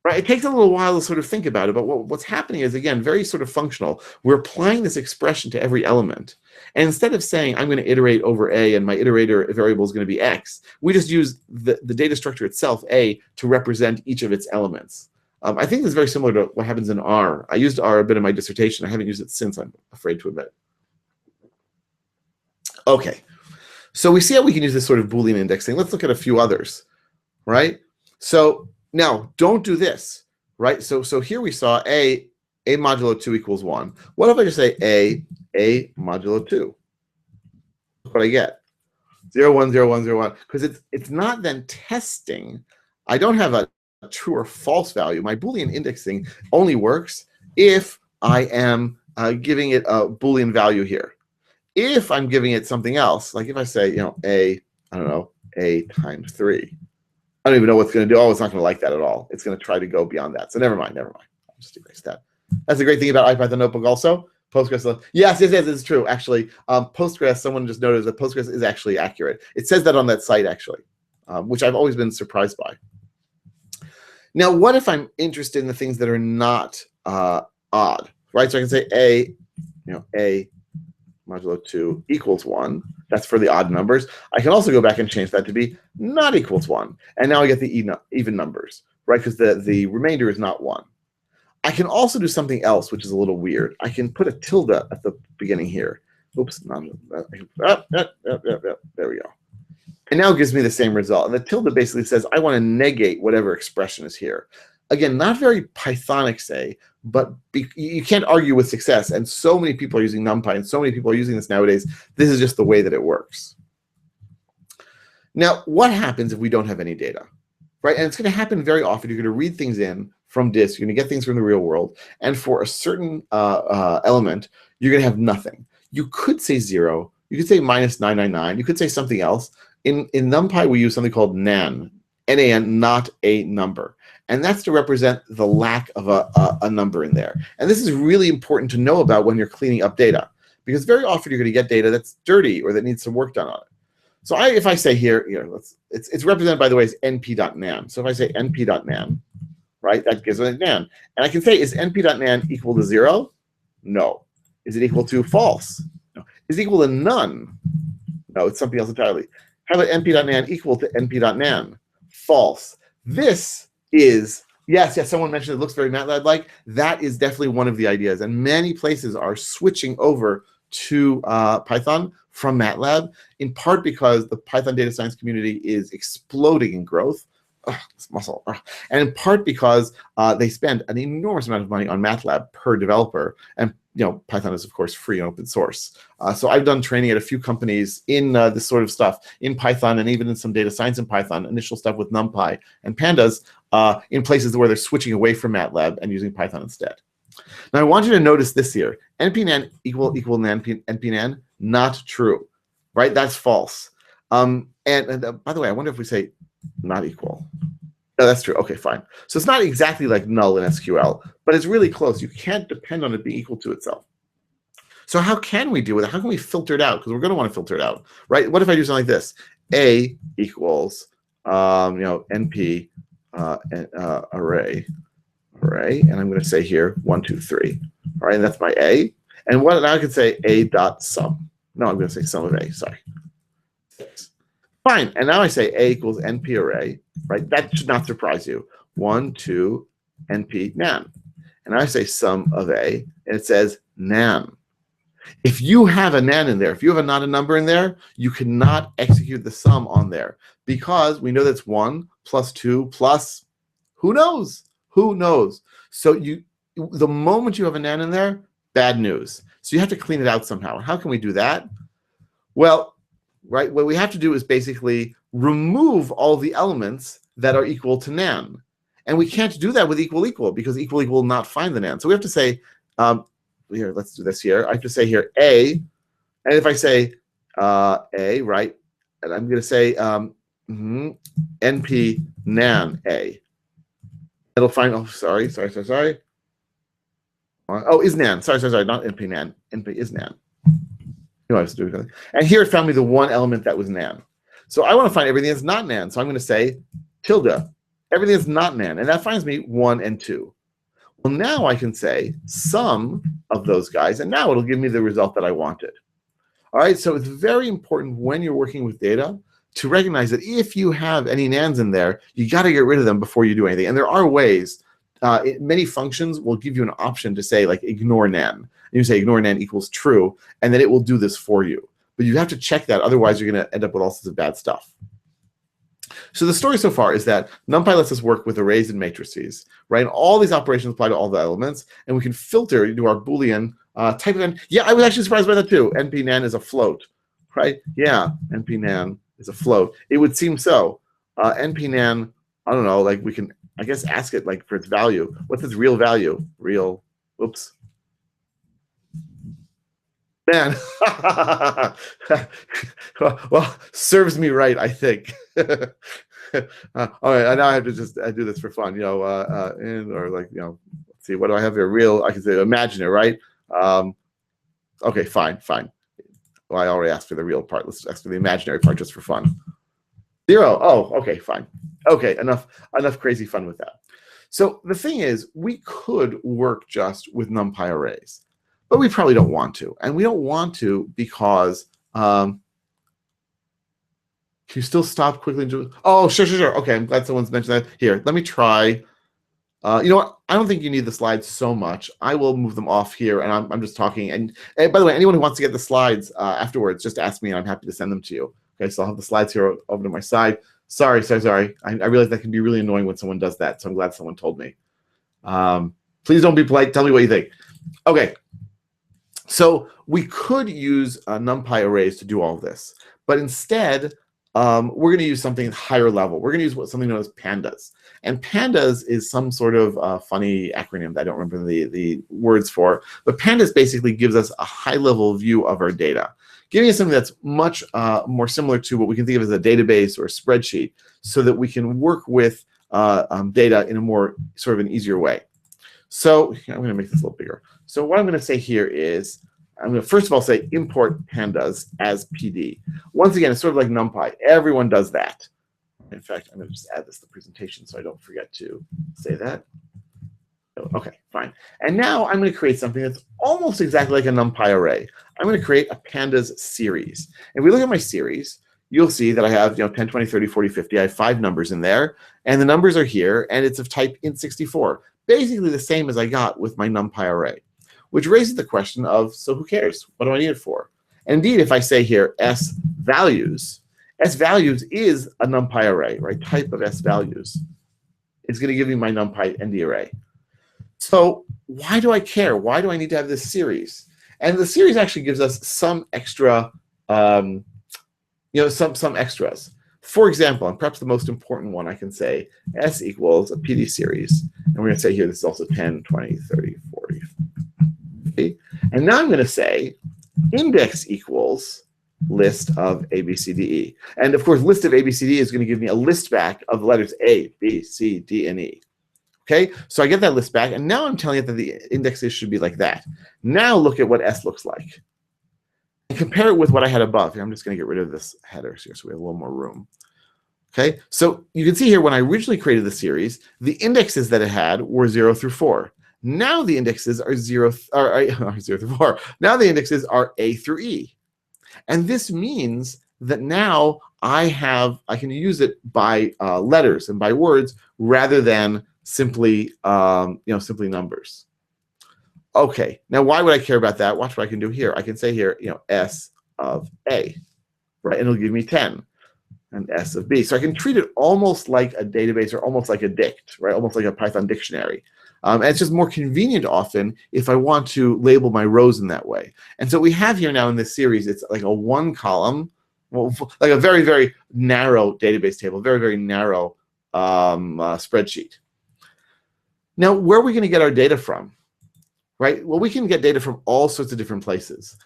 Right? It takes a little while to sort of think about it, but what's happening is, again, very sort of functional. We're applying this expression to every element. And instead of saying, I'm going to iterate over A and my iterator variable is going to be X, we just use the data structure itself, A, to represent each of its elements. I think this is very similar to what happens in R. I used R a bit in my dissertation. I haven't used it since, I'm afraid to admit. Okay. So we see how we can use this sort of Boolean indexing. Let's look at a few others, right? So now, don't do this, right? So here we saw A modulo 2 equals 1. What if I just say A modulo 2? Look what I get. 0, 1, 0, 1, 0, 1. Because it's not then testing. I don't have a true or false value. My Boolean indexing only works if I am giving it a Boolean value here. If I'm giving it something else, like if I say, A, I don't know, A times 3. I don't even know what's going to do. Oh, it's not going to like that at all. It's going to try to go beyond that. So never mind. I'll just erase that. That's a great thing about IPython Notebook also. Postgres, yes, it's true. Actually, Postgres, someone just noticed that Postgres is actually accurate. It says that on that site, actually, which I've always been surprised by. Now, what if I'm interested in the things that are not odd, right? So I can say A modulo 2 equals 1. That's for the odd numbers. I can also go back and change that to be not equals 1. And now I get the even numbers, right? Because the remainder is not 1. I can also do something else, which is a little weird. I can put a tilde at the beginning here. Oops, there we go. And now it gives me the same result. And the tilde basically says, I want to negate whatever expression is here. Again, not very Pythonic, say, but you can't argue with success. And so many people are using NumPy, and so many people are using this nowadays. This is just the way that it works. Now, what happens if we don't have any data? Right? And it's going to happen very often. You're going to read things in from disk. You're going to get things from the real world. And for a certain element, you're going to have nothing. You could say 0. You could say minus 999. You could say something else. In NumPy, we use something called nan, N-A-N, not a number. And that's to represent the lack of a number in there. And this is really important to know about when you're cleaning up data, because very often you're going to get data that's dirty or that needs some work done on it. So if I say here, it's represented, by the way, as np.nan. So if I say np.nan, right, that gives me nan. And I can say, is np.nan equal to 0? No. Is it equal to false? No. Is it equal to none? No, it's something else entirely. How about np.nan equal to np.nan? False. This is, yes, someone mentioned it looks very MATLAB-like. That is definitely one of the ideas. And many places are switching over to Python from MATLAB, in part because the Python data science community is exploding in growth. This muscle. And in part because they spend an enormous amount of money on MATLAB per developer. And Python is, of course, free and open source. So I've done training at a few companies in this sort of stuff in Python, and even in some data science in Python, initial stuff with Numpy and Pandas, in places where they're switching away from MATLAB and using Python instead. Now, I want you to notice this here. npnan equal npnan, not true, right? That's false. And by the way, I wonder if we say not equal. No, that's true. Okay, fine. So it's not exactly like null in SQL, but it's really close. You can't depend on it being equal to itself. So how can we deal with it? How can we filter it out? Because we're going to want to filter it out, right? What if I do something like this? A equals, np array, and I'm going to say here 1, 2, 3. All right, and that's my A. And what now I could say a dot sum. No, I'm going to say sum of A. Sorry. Fine, and now I say A equals np array, right? That should not surprise you. 1, 2, np nan. And I say sum of A, and it says nan. If you have a nan in there, if you have a not a number in there, you cannot execute the sum on there, because we know that's 1 plus 2 plus, who knows? Who knows? So the moment you have a nan in there, bad news. So you have to clean it out somehow. And how can we do that? Well, right, what we have to do is basically remove all the elements that are equal to nan. And we can't do that with equal, because equal will not find the nan. So we have to say, here, let's do this here. I have to say here A, and if I say A, right, and I'm going to say np nan A. It'll find, oh, sorry. Oh, is nan, sorry, not np nan, np is nan. And here it found me the one element that was nan. So I want to find everything that's not nan. So I'm going to say tilde, everything that's not nan. And that finds me 1 and 2. Well, now I can say sum of those guys, and now it'll give me the result that I wanted. All right, so it's very important when you're working with data to recognize that if you have any nans in there, you got to get rid of them before you do anything. And there are ways. Many functions will give you an option to say, like, ignore nan. And you say ignore nan equals true, and then it will do this for you. But you have to check that, otherwise you're going to end up with all sorts of bad stuff. So the story so far is that NumPy lets us work with arrays and matrices, right? And all these operations apply to all the elements, and we can filter to our Boolean type of n. Yeah, I was actually surprised by that too. np nan is a float, right? Yeah, np nan is a float. It would seem so. np nan, I don't know, like we can, I guess, ask it like for its value. What's its real value? Real, oops. Man, well, serves me right, I think. All right, now I have to just do this for fun, or like, let's see, what do I have here? Real, I can say imaginary, right? Okay, fine. Well, I already asked for the real part. Let's ask for the imaginary part just for fun. 0. Oh, okay, fine. Okay, enough crazy fun with that. So the thing is, we could work just with NumPy arrays, but we probably don't want to. And we don't want to because, can you still stop quickly? Oh, sure. Okay, I'm glad someone's mentioned that. Here, let me try. You know what? I don't think you need the slides so much. I will move them off here, and I'm just talking. And by the way, anyone who wants to get the slides afterwards, just ask me, and I'm happy to send them to you. Okay, so I'll have the slides here over to my side. Sorry. I realize that can be really annoying when someone does that, so I'm glad someone told me. Please don't be polite. Tell me what you think. Okay, so we could use NumPy arrays to do all of this, but instead, we're going to use something higher level. We're going to use something known as Pandas. And Pandas is some sort of funny acronym that I don't remember the words for, but Pandas basically gives us a high-level view of our data, giving us something that's much more similar to what we can think of as a database or a spreadsheet, so that we can work with data in a more sort of an easier way. So I'm going to make this a little bigger. So what I'm going to say here is, I'm going to first of all say import pandas as PD. Once again, it's sort of like NumPy. Everyone does that. In fact, I'm going to just add this to the presentation so I don't forget to say that. Okay, fine. And now I'm going to create something that's almost exactly like a NumPy array. I'm going to create a Pandas series. If we look at my series, you'll see that I have 10, 20, 30, 40, 50. I have 5 numbers in there, and the numbers are here, and it's of type int64. Basically the same as I got with my NumPy array, which raises the question of, so who cares? What do I need it for? And indeed, if I say here s values is a NumPy array, right? Type of s values. It's going to give me my NumPy ND array. So why do I care? Why do I need to have this series? And the series actually gives us some extra, some extras. For example, and perhaps the most important one, I can say S equals a PD series. And we're going to say here, this is also 10, 20, 30, 40, 50. And now I'm going to say index equals list of A, B, C, D, E. And of course, list of A, B, C, D is going to give me a list back of the letters A, B, C, D, and E. Okay, so I get that list back, and now I'm telling it that the indexes should be like that. Now look at what S looks like. And compare it with what I had above. Here, I'm just going to get rid of this header here so we have a little more room. Okay, so you can see here when I originally created the series, the indexes that it had were 0 through 4. Now the indexes are 0 through 4. Now the indexes are A through E. And this means that now I can use it by letters and by words rather than simply simply numbers. Okay, now why would I care about that? Watch what I can do here. I can say here, S of A, right? And it'll give me 10, and S of B. So I can treat it almost like a database or almost like a dict, right? Almost like a Python dictionary. And it's just more convenient often if I want to label my rows in that way. And so we have here now in this series, it's like a 1 column, well, like a very, very narrow database table, very, very narrow spreadsheet. Now, where are we going to get our data from? Right? Well, we can get data from all sorts of different places.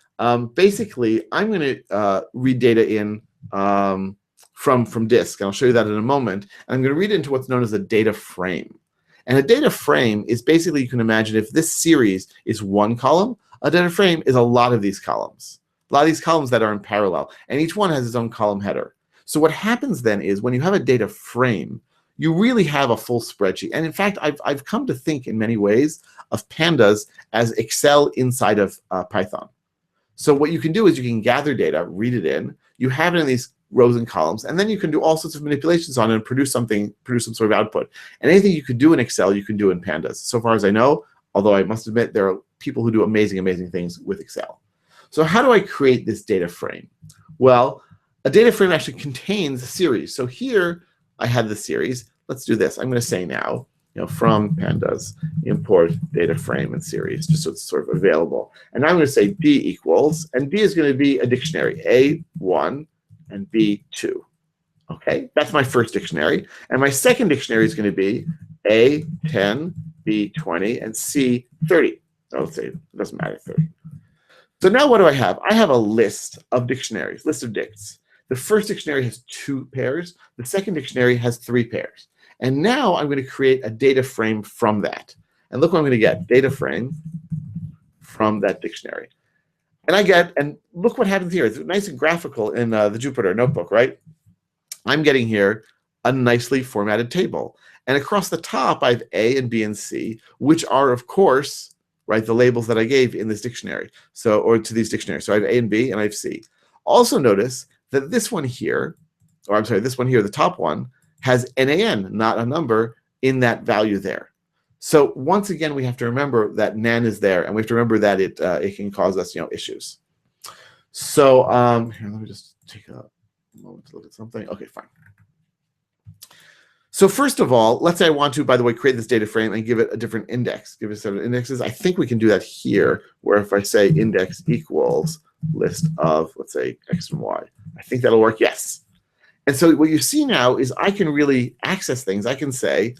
Basically, I'm going to read data in from disk, and I'll show you that in a moment. And I'm going to read it into what's known as a data frame. And a data frame is basically, you can imagine if this series is 1 column, a data frame is a lot of these columns. A lot of these columns that are in parallel, and each one has its own column header. So what happens then is when you have a data frame, you really have a full spreadsheet. And in fact, I've come to think in many ways of Pandas as Excel inside of Python. So what you can do is you can gather data, read it in, you have it in these rows and columns, and then you can do all sorts of manipulations on it and produce some sort of output. And anything you could do in Excel, you can do in Pandas. So far as I know, although I must admit there are people who do amazing, amazing things with Excel. So how do I create this data frame? Well, a data frame actually contains a series. So here I had the series. Let's do this. I'm going to say now, from Pandas, import data frame and series, just so it's sort of available. And now I'm going to say B equals, and B is going to be a dictionary, A1 and B2. Okay, that's my first dictionary. And my second dictionary is going to be A10, B20, and C30. Oh, let's say it doesn't matter, 30. So now what do I have? I have a list of dictionaries, list of dicts. The first dictionary has 2 pairs. The second dictionary has 3 pairs. And now I'm going to create a data frame from that. And look what I'm going to get, data frame from that dictionary. And look what happens here. It's nice and graphical in the Jupyter notebook, right? I'm getting here a nicely formatted table. And across the top, I have A and B and C, which are, of course, right, the labels that I gave in this dictionary. Or to these dictionaries. So I have A and B and I have C. Also notice that this one here, this one here, the top one, has NaN, not a number, in that value there. So once again, we have to remember that NaN is there, and we have to remember that it can cause us issues. So here, let me just take a moment to look at something. Okay, fine. So first of all, let's say I want to, by the way, create this data frame and give it a different index. Give it a set of indexes. I think we can do that here, where if I say index equals list of, let's say, X and Y, I think that'll work. Yes. And so what you see now is I can really access things. I can say,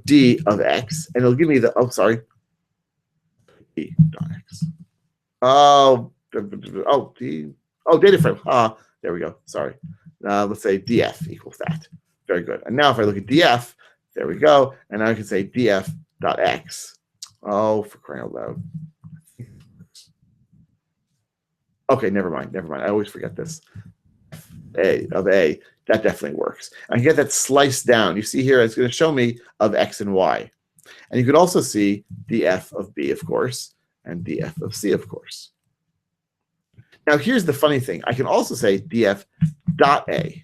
D of X, and it'll give me the, D dot X. Data frame. There we go. Sorry. Let's say df equals that. Very good. And now if I look at df, there we go. And now I can say df dot x. Oh, for crying out loud. Okay, never mind. I always forget this. A of A. That definitely works. I can get that sliced down. You see here, it's going to show me of X and Y. And you could also see df of b, of course, and df of c, of course. Now, here's the funny thing. I can also say df dot a.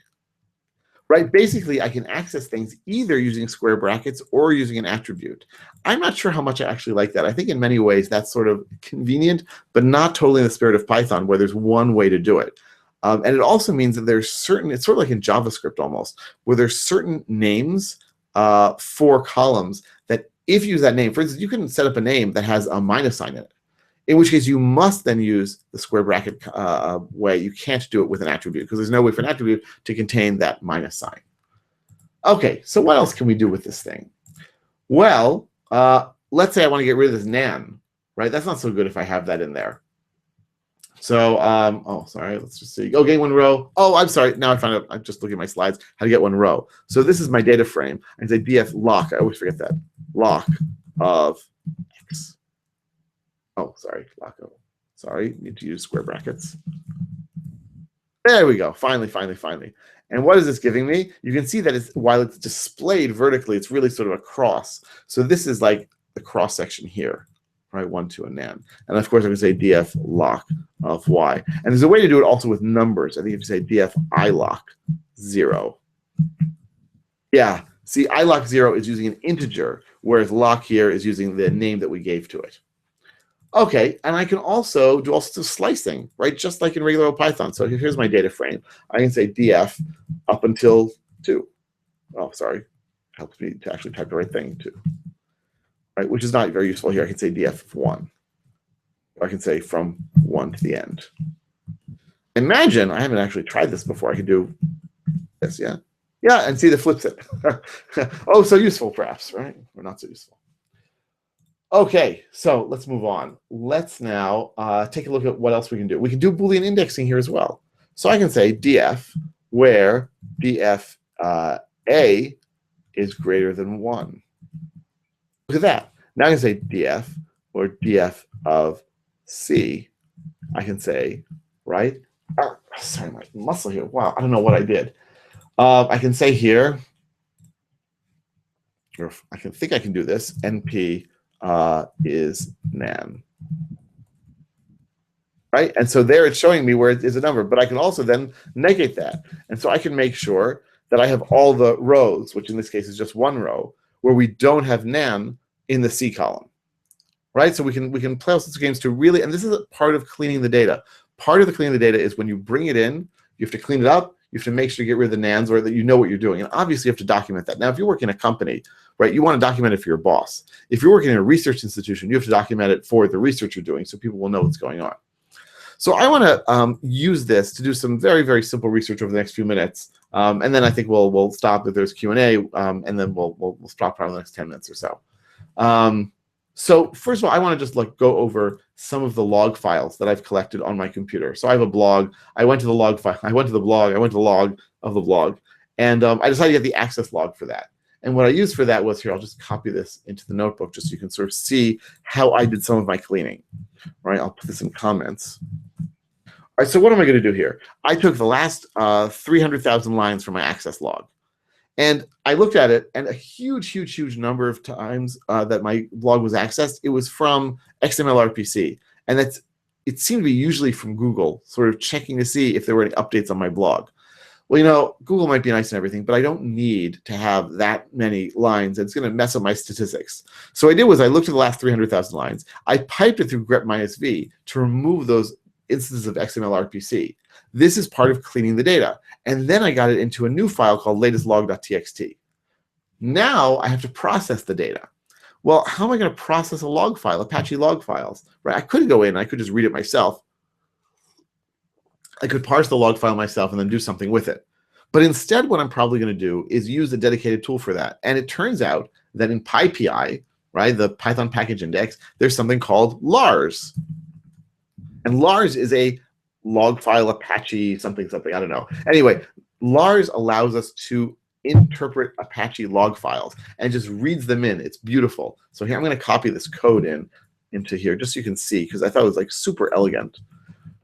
Right? Basically, I can access things either using square brackets or using an attribute. I'm not sure how much I actually like that. I think in many ways that's sort of convenient, but not totally in the spirit of Python, where there's one way to do it. And it also means that there's certain, it's sort of like in JavaScript almost, where there's certain names for columns that if you use that name, for instance, you can set up a name that has a minus sign in it, in which case you must then use the square bracket way. You can't do it with an attribute because there's no way for an attribute to contain that minus sign. Okay, so what else can we do with this thing? Well, let's say I want to get rid of this nan, right? That's not so good if I have that in there. So, oh, sorry, let's just see. Oh, gain one row. Oh, I'm sorry. Now I found out, I'm just looking at my slides, how to get one row. So this is my data frame. I can say df lock. I always forget that. Lock of x. Oh, sorry, lock of. Sorry, need to use square brackets. There we go. Finally, finally, finally. And what is this giving me? You can see that it's, while it's displayed vertically, it's really sort of a cross. So this is like the cross section here, right? 1, 2, and nan. And of course, I can say df lock of y. And there's a way to do it also with numbers. I think if you say df ilock 0. Yeah, see, ilock 0 is using an integer, whereas lock here is using the name that we gave to it. Okay, and I can also do all sorts of slicing, right? Just like in regular old Python. So here's my data frame. I can say df up until 2. Oh, sorry. Helps me to actually type the right thing, 2. Right, which is not very useful here. I can say df of 1. Or I can say from 1 to the end. Imagine, I haven't actually tried this before. I could do this, yeah? Yeah, and see the flips it. Oh, so useful perhaps, right? Or not so useful. Okay, so let's move on. Let's now take a look at what else we can do. We can do Boolean indexing here as well. So I can say df where df a is greater than 1. Look at that. Now I can say df or df of c. I can say, right? Oh, sorry, my muscle here. Wow, I don't know what I did. I can say here, or I can think I can do this, np is nan, right? And so there it's showing me where it is a number, but I can also then negate that. And so I can make sure that I have all the rows, which in this case is just one row, where we don't have nan in the C column, right? So we can play all sorts of games to really, and this is a part of cleaning the data. Part of the cleaning the data is when you bring it in, you have to clean it up, you have to make sure you get rid of the nans or that you know what you're doing. And obviously you have to document that. Now, if you work in a company, right, you want to document it for your boss. If you're working in a research institution, you have to document it for the research you're doing so people will know what's going on. So I want to use this to do some very, very simple research over the next few minutes. And then I think we'll stop if there's Q&A, and then we'll stop probably the next 10 minutes or so. So first of all, I want to just go over some of the log files that I've collected on my computer. So I have a blog. I went to the log file. I went to the blog. I went to the log of the blog. And I decided to get the access log for that. And what I used for that was here, I'll just copy this into the notebook just so you can sort of see how I did some of my cleaning. All right, I'll put this in comments. All right, so what am I going to do here? I took the last 300,000 lines from my access log. And I looked at it, and a huge, huge, huge number of times that my blog was accessed, it was from XML-RPC. And it seemed to be usually from Google, sort of checking to see if there were any updates on my blog. Well, you know, Google might be nice and everything, but I don't need to have that many lines. It's going to mess up my statistics. So what I did was I looked at the last 300,000 lines. I piped it through grep-v to remove those instances of XML-RPC. This is part of cleaning the data. And then I got it into a new file called latestlog.txt. Now I have to process the data. Well, how am I going to process a log file, Apache log files? Right? I could go in, I could just read it myself. I could parse the log file myself and then do something with it. But instead, what I'm probably going to do is use a dedicated tool for that. And it turns out that in PyPI, right, the Python package index, there's something called lars. And lars is a log file Apache something, I don't know. Anyway, lars allows us to interpret Apache log files and just reads them in. It's beautiful. So here I'm going to copy this code into here just so you can see, because I thought it was like super elegant.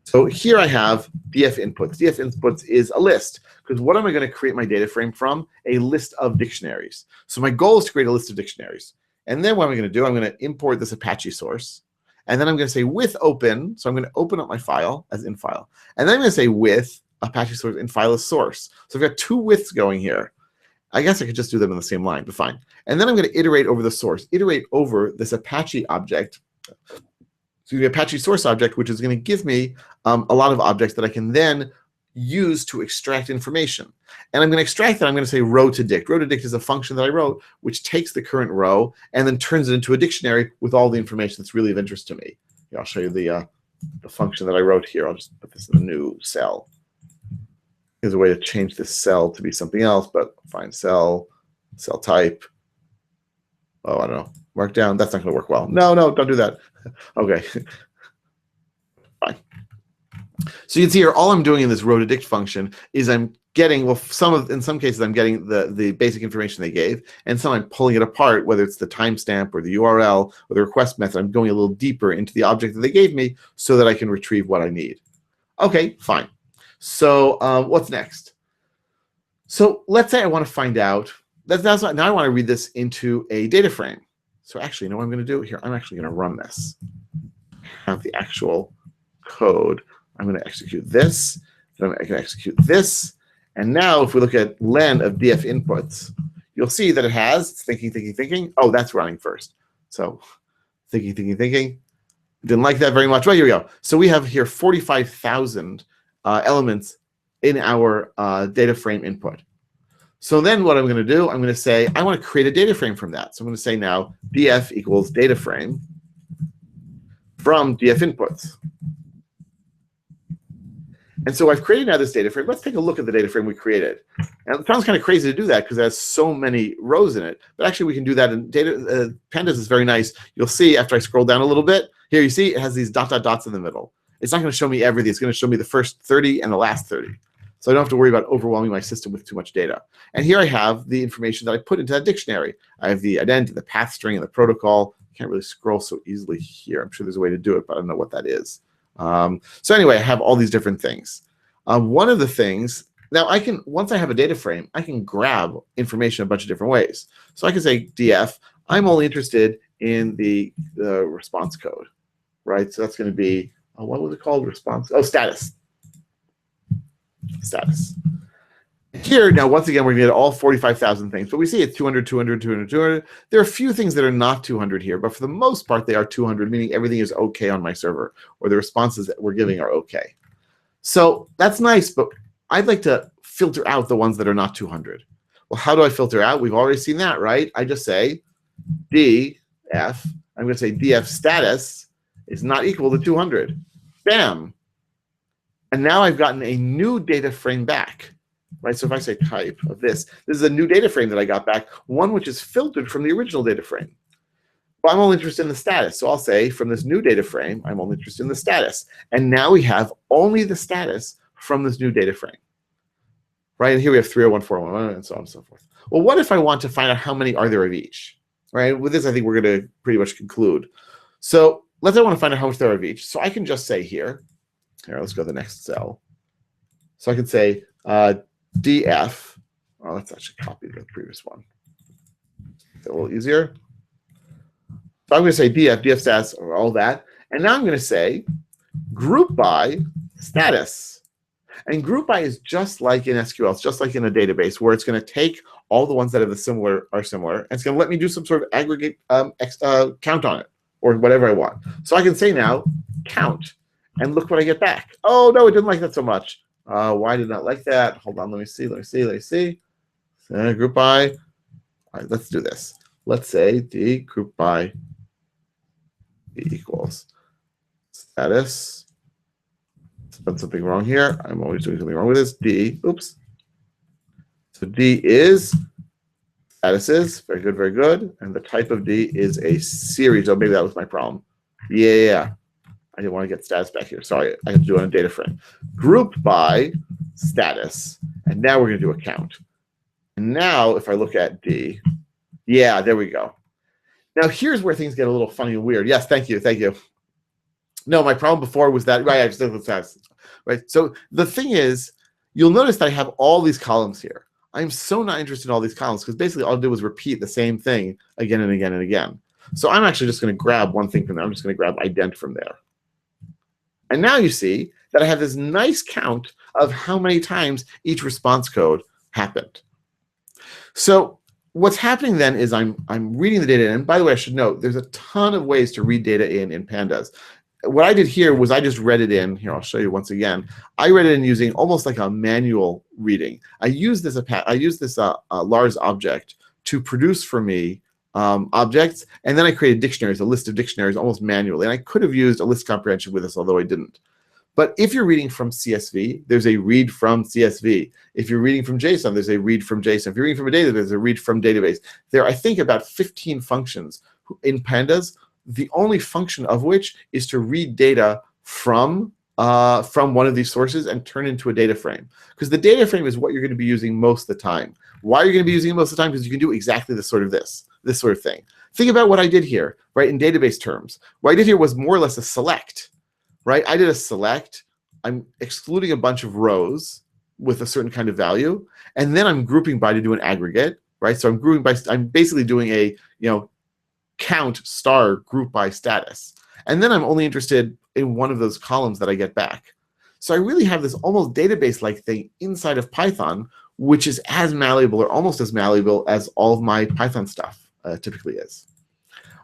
So here I have df inputs. df inputs is a list, because what am I going to create my data frame from? A list of dictionaries. So my goal is to create a list of dictionaries. And then what am I going to do? I'm going to import this Apache source. And then I'm going to say with open. So I'm going to open up my file as in file. And then I'm going to say with Apache source in file as source. So I've got two withs going here. I guess I could just do them in the same line, but fine. And then I'm going to iterate over the source, iterate over this Apache object, so the Apache source object, which is going to give me a lot of objects that I can then use to extract information. And I'm going to extract that. I'm going to say row to dict. Row to dict is a function that I wrote, which takes the current row and then turns it into a dictionary with all the information that's really of interest to me. Here, I'll show you the function that I wrote here. I'll just put this in a new cell. There's a way to change this cell to be something else, but find cell, cell type. Oh, I don't know. Markdown. That's not going to work well. No, don't do that. Okay. Fine. So you can see here, all I'm doing in this row to dict function is I'm getting, well, in some cases, I'm getting the basic information they gave, and some I'm pulling it apart, whether it's the timestamp or the URL or the request method. I'm going a little deeper into the object that they gave me so that I can retrieve what I need. Okay, fine. So what's next? So let's say I want to find out, now I want to read this into a data frame. So actually, you know what I'm going to do here? I'm actually going to run this. Have the actual code. I'm going to execute this. Then I'm going to execute this. And now if we look at len of df inputs, you'll see that it's thinking. Oh, that's running first. So thinking. Didn't like that very much. Well, here we go. So we have here 45,000 elements in our data frame input. So then what I'm going to do, I'm going to say, I want to create a data frame from that. So I'm going to say now df equals data frame from df inputs. And so I've created now this data frame. Let's take a look at the data frame we created. And it sounds kind of crazy to do that because it has so many rows in it. But actually, we can do that in data. Pandas is very nice. You'll see after I scroll down a little bit, here you see it has these dots in the middle. It's not going to show me everything. It's going to show me the first 30 and the last 30. So I don't have to worry about overwhelming my system with too much data. And here I have the information that I put into that dictionary. I have the ident, the path string, and the protocol. I can't really scroll so easily here. I'm sure there's a way to do it, but I don't know what that is. So anyway, I have all these different things. One of the things, now once I have a data frame, I can grab information a bunch of different ways. So I can say df, I'm only interested in the response code, right? So that's going to be, what was it called? Response, status. Status. Here, now, once again, we're going to get all 45,000 things, but we see it's 200, 200, 200, 200. There are a few things that are not 200 here, but for the most part, they are 200, meaning everything is okay on my server, or the responses that we're giving are okay. So that's nice, but I'd like to filter out the ones that are not 200. Well, how do I filter out? We've already seen that, right? I just say df, I'm going to say df status is not equal to 200. Bam. And now I've gotten a new data frame back, right? So if I say type of this is a new data frame that I got back, one which is filtered from the original data frame. But I'm only interested in the status. So I'll say from this new data frame, I'm only interested in the status. And now we have only the status from this new data frame, right? And here we have 301, 401, and so on and so forth. Well, what if I want to find out how many are there of each, right? With this, I think we're going to pretty much conclude. So let's say I want to find out how much there are of each. So I can just say here, let's go to the next cell. So I can say df. Oh, let's actually copy the previous one. It's a little easier. So I'm going to say df status, or all that. And now I'm going to say group by status. And group by is just like in SQL. It's just like in a database where it's going to take all the ones that are similar. And it's going to let me do some sort of aggregate count on it, or whatever I want. So I can say now count. And look what I get back. Oh, no, it didn't like that so much. Why did it not like that? Hold on, let me see. Group by. All right, let's do this. Let's say d group by d equals status. Done something wrong here. I'm always doing something wrong with this. D, oops. So D is statuses. Very good, very good. And the type of D is a series. Oh, maybe that was my problem. Yeah. I didn't want to get status back here. Sorry, I have to do it on a data frame. Group by status. And now we're going to do a count. And now if I look at D, yeah, there we go. Now here's where things get a little funny and weird. Yes, thank you. No, my problem before was that, right, I just did the status. Right. So the thing is, you'll notice that I have all these columns here. I'm so not interested in all these columns because basically all I did was repeat the same thing again and again and again. So I'm actually just going to grab one thing from there. I'm just going to grab ident from there. And now you see that I have this nice count of how many times each response code happened. So what's happening then is I'm reading the data in. And by the way, I should note there's a ton of ways to read data in Pandas. What I did here was I just read it in. Here, I'll show you once again. I read it in using almost like a manual reading. I use this Lars object to produce for me objects, and then I created dictionaries, a list of dictionaries, almost manually. And I could have used a list comprehension with this, although I didn't. But if you're reading from CSV, there's a read from CSV. If you're reading from JSON, there's a read from JSON. If you're reading from a database, there's a read from database. There are, I think, about 15 functions in Pandas, the only function of which is to read data from one of these sources and turn into a data frame. Because the data frame is what you're going to be using most of the time. Why are you going to be using it most of the time? Because you can do exactly this sort of thing. Think about what I did here, right, in database terms. What I did here was more or less a select, right? I did a select. I'm excluding a bunch of rows with a certain kind of value, and then I'm grouping by to do an aggregate, right? So I'm grouping by. I'm basically doing a count star group by status, and then I'm only interested in one of those columns that I get back. So I really have this almost database-like thing inside of Python, which is as malleable or almost as malleable as all of my Python stuff typically is.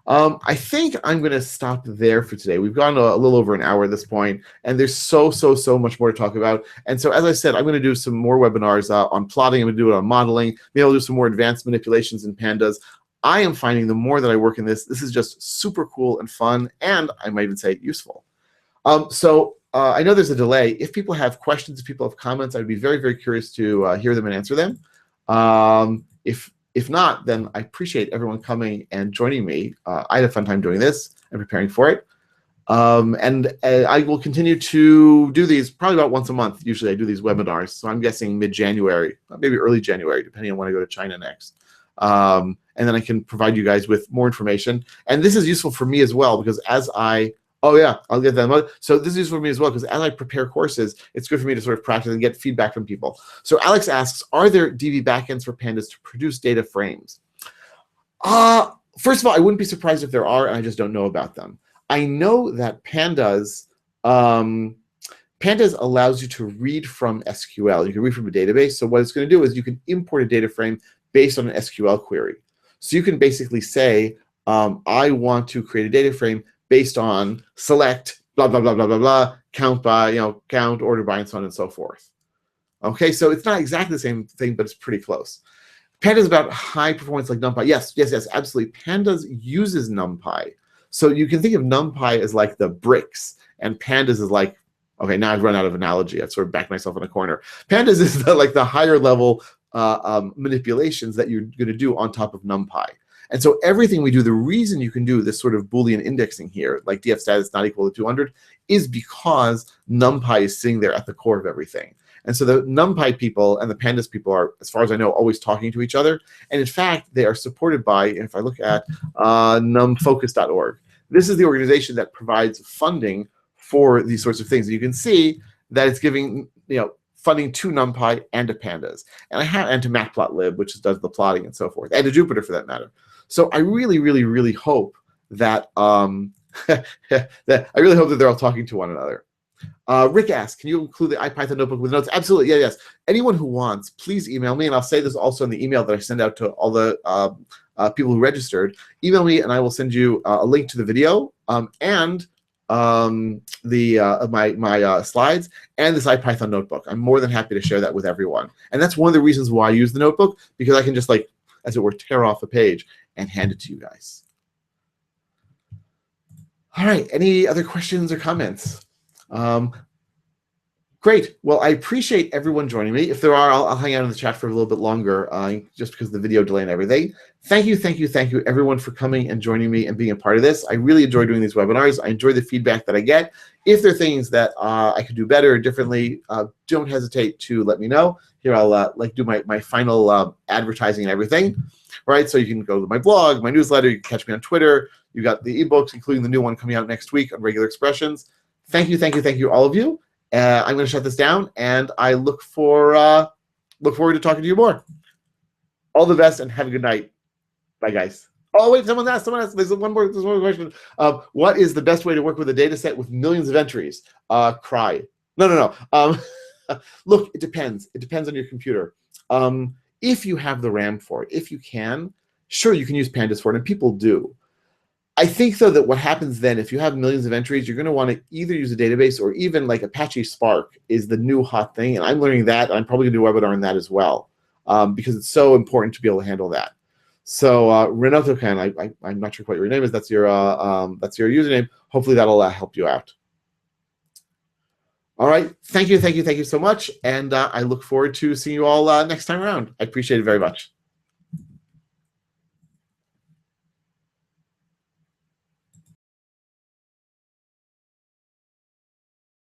I think I'm going to stop there for today. We've gone a little over an hour at this point, and there's so much more to talk about. And so, as I said, I'm going to do some more webinars on plotting. I'm going to do it on modeling. Maybe I'll do some more advanced manipulations in Pandas. I am finding the more that I work in this is just super cool and fun, and I might even say useful. I know there's a delay. If people have questions, if people have comments, I'd be very curious to hear them and answer them. If not, then I appreciate everyone coming and joining me. I had a fun time doing this and preparing for it. I will continue to do these probably about once a month. Usually I do these webinars, so I'm guessing mid-January, maybe early January, depending on when I go to China next. And then I can provide you guys with more information. And this is useful for me as well, because as I'll get that. So this is useful for me as well, because as I prepare courses, it's good for me to sort of practice and get feedback from people. So Alex asks, are there DB backends for Pandas to produce data frames? First of all, I wouldn't be surprised if there are, and I just don't know about them. I know that Pandas allows you to read from SQL. You can read from a database. So what it's going to do is you can import a data frame based on an SQL query. So you can basically say, I want to create a data frame based on select blah blah blah blah blah blah, count by count, order by, and so on and so forth. Okay, so it's not exactly the same thing, but it's pretty close. Pandas is about high performance like NumPy. Yes, absolutely. Pandas uses NumPy. So you can think of NumPy as like the bricks, and Pandas is like, okay, now I've run out of analogy. I've sort of backed myself in a corner. Pandas is like the higher level manipulations that you're going to do on top of NumPy. And so everything we do, the reason you can do this sort of Boolean indexing here, like df status not equal to 200, is because NumPy is sitting there at the core of everything. And so the NumPy people and the Pandas people are, as far as I know, always talking to each other. And in fact, they are supported by, if I look at numfocus.org, this is the organization that provides funding for these sorts of things. And you can see that it's giving funding to NumPy and to Pandas, and to Matplotlib, which does the plotting and so forth, and to Jupyter for that matter. So I really hope that that they're all talking to one another. Rick asks, can you include the IPython notebook with notes? Absolutely, yes. Anyone who wants, please email me, and I'll say this also in the email that I send out to all the people who registered. Email me, and I will send you a link to the video and my slides and this IPython notebook. I'm more than happy to share that with everyone. And that's one of the reasons why I use the notebook, because I can just, like, as it were, tear off a page and hand it to you guys. All right, any other questions or comments? Great. Well, I appreciate everyone joining me. If there are, I'll hang out in the chat for a little bit longer, just because of the video delay and everything. Thank you, everyone, for coming and joining me and being a part of this. I really enjoy doing these webinars. I enjoy the feedback that I get. If there are things that I could do better or differently, don't hesitate to let me know. Here, I'll do my final advertising and everything. Right, so you can go to my blog, my newsletter. You can catch me on Twitter. You got the ebooks, including the new one coming out next week on regular expressions. Thank you, all of you. I'm going to shut this down, and I look for look forward to talking to you more. All the best and have a good night. Bye, guys. Oh, wait, someone asked. There's one more question. What is the best way to work with a data set with millions of entries? Cry. No. Look, it depends. It depends on your computer. If you have the RAM for it, if you can, sure, you can use Pandas for it, and people do. I think, though, that what happens then, if you have millions of entries, you're going to want to either use a database or even like Apache Spark is the new hot thing. And I'm learning that. And I'm probably going to do a webinar on that as well because it's so important to be able to handle that. So Renato Can, I'm not sure what your name is. That's your username. Hopefully that'll help you out. All right. Thank you so much. And I look forward to seeing you all next time around. I appreciate it very much.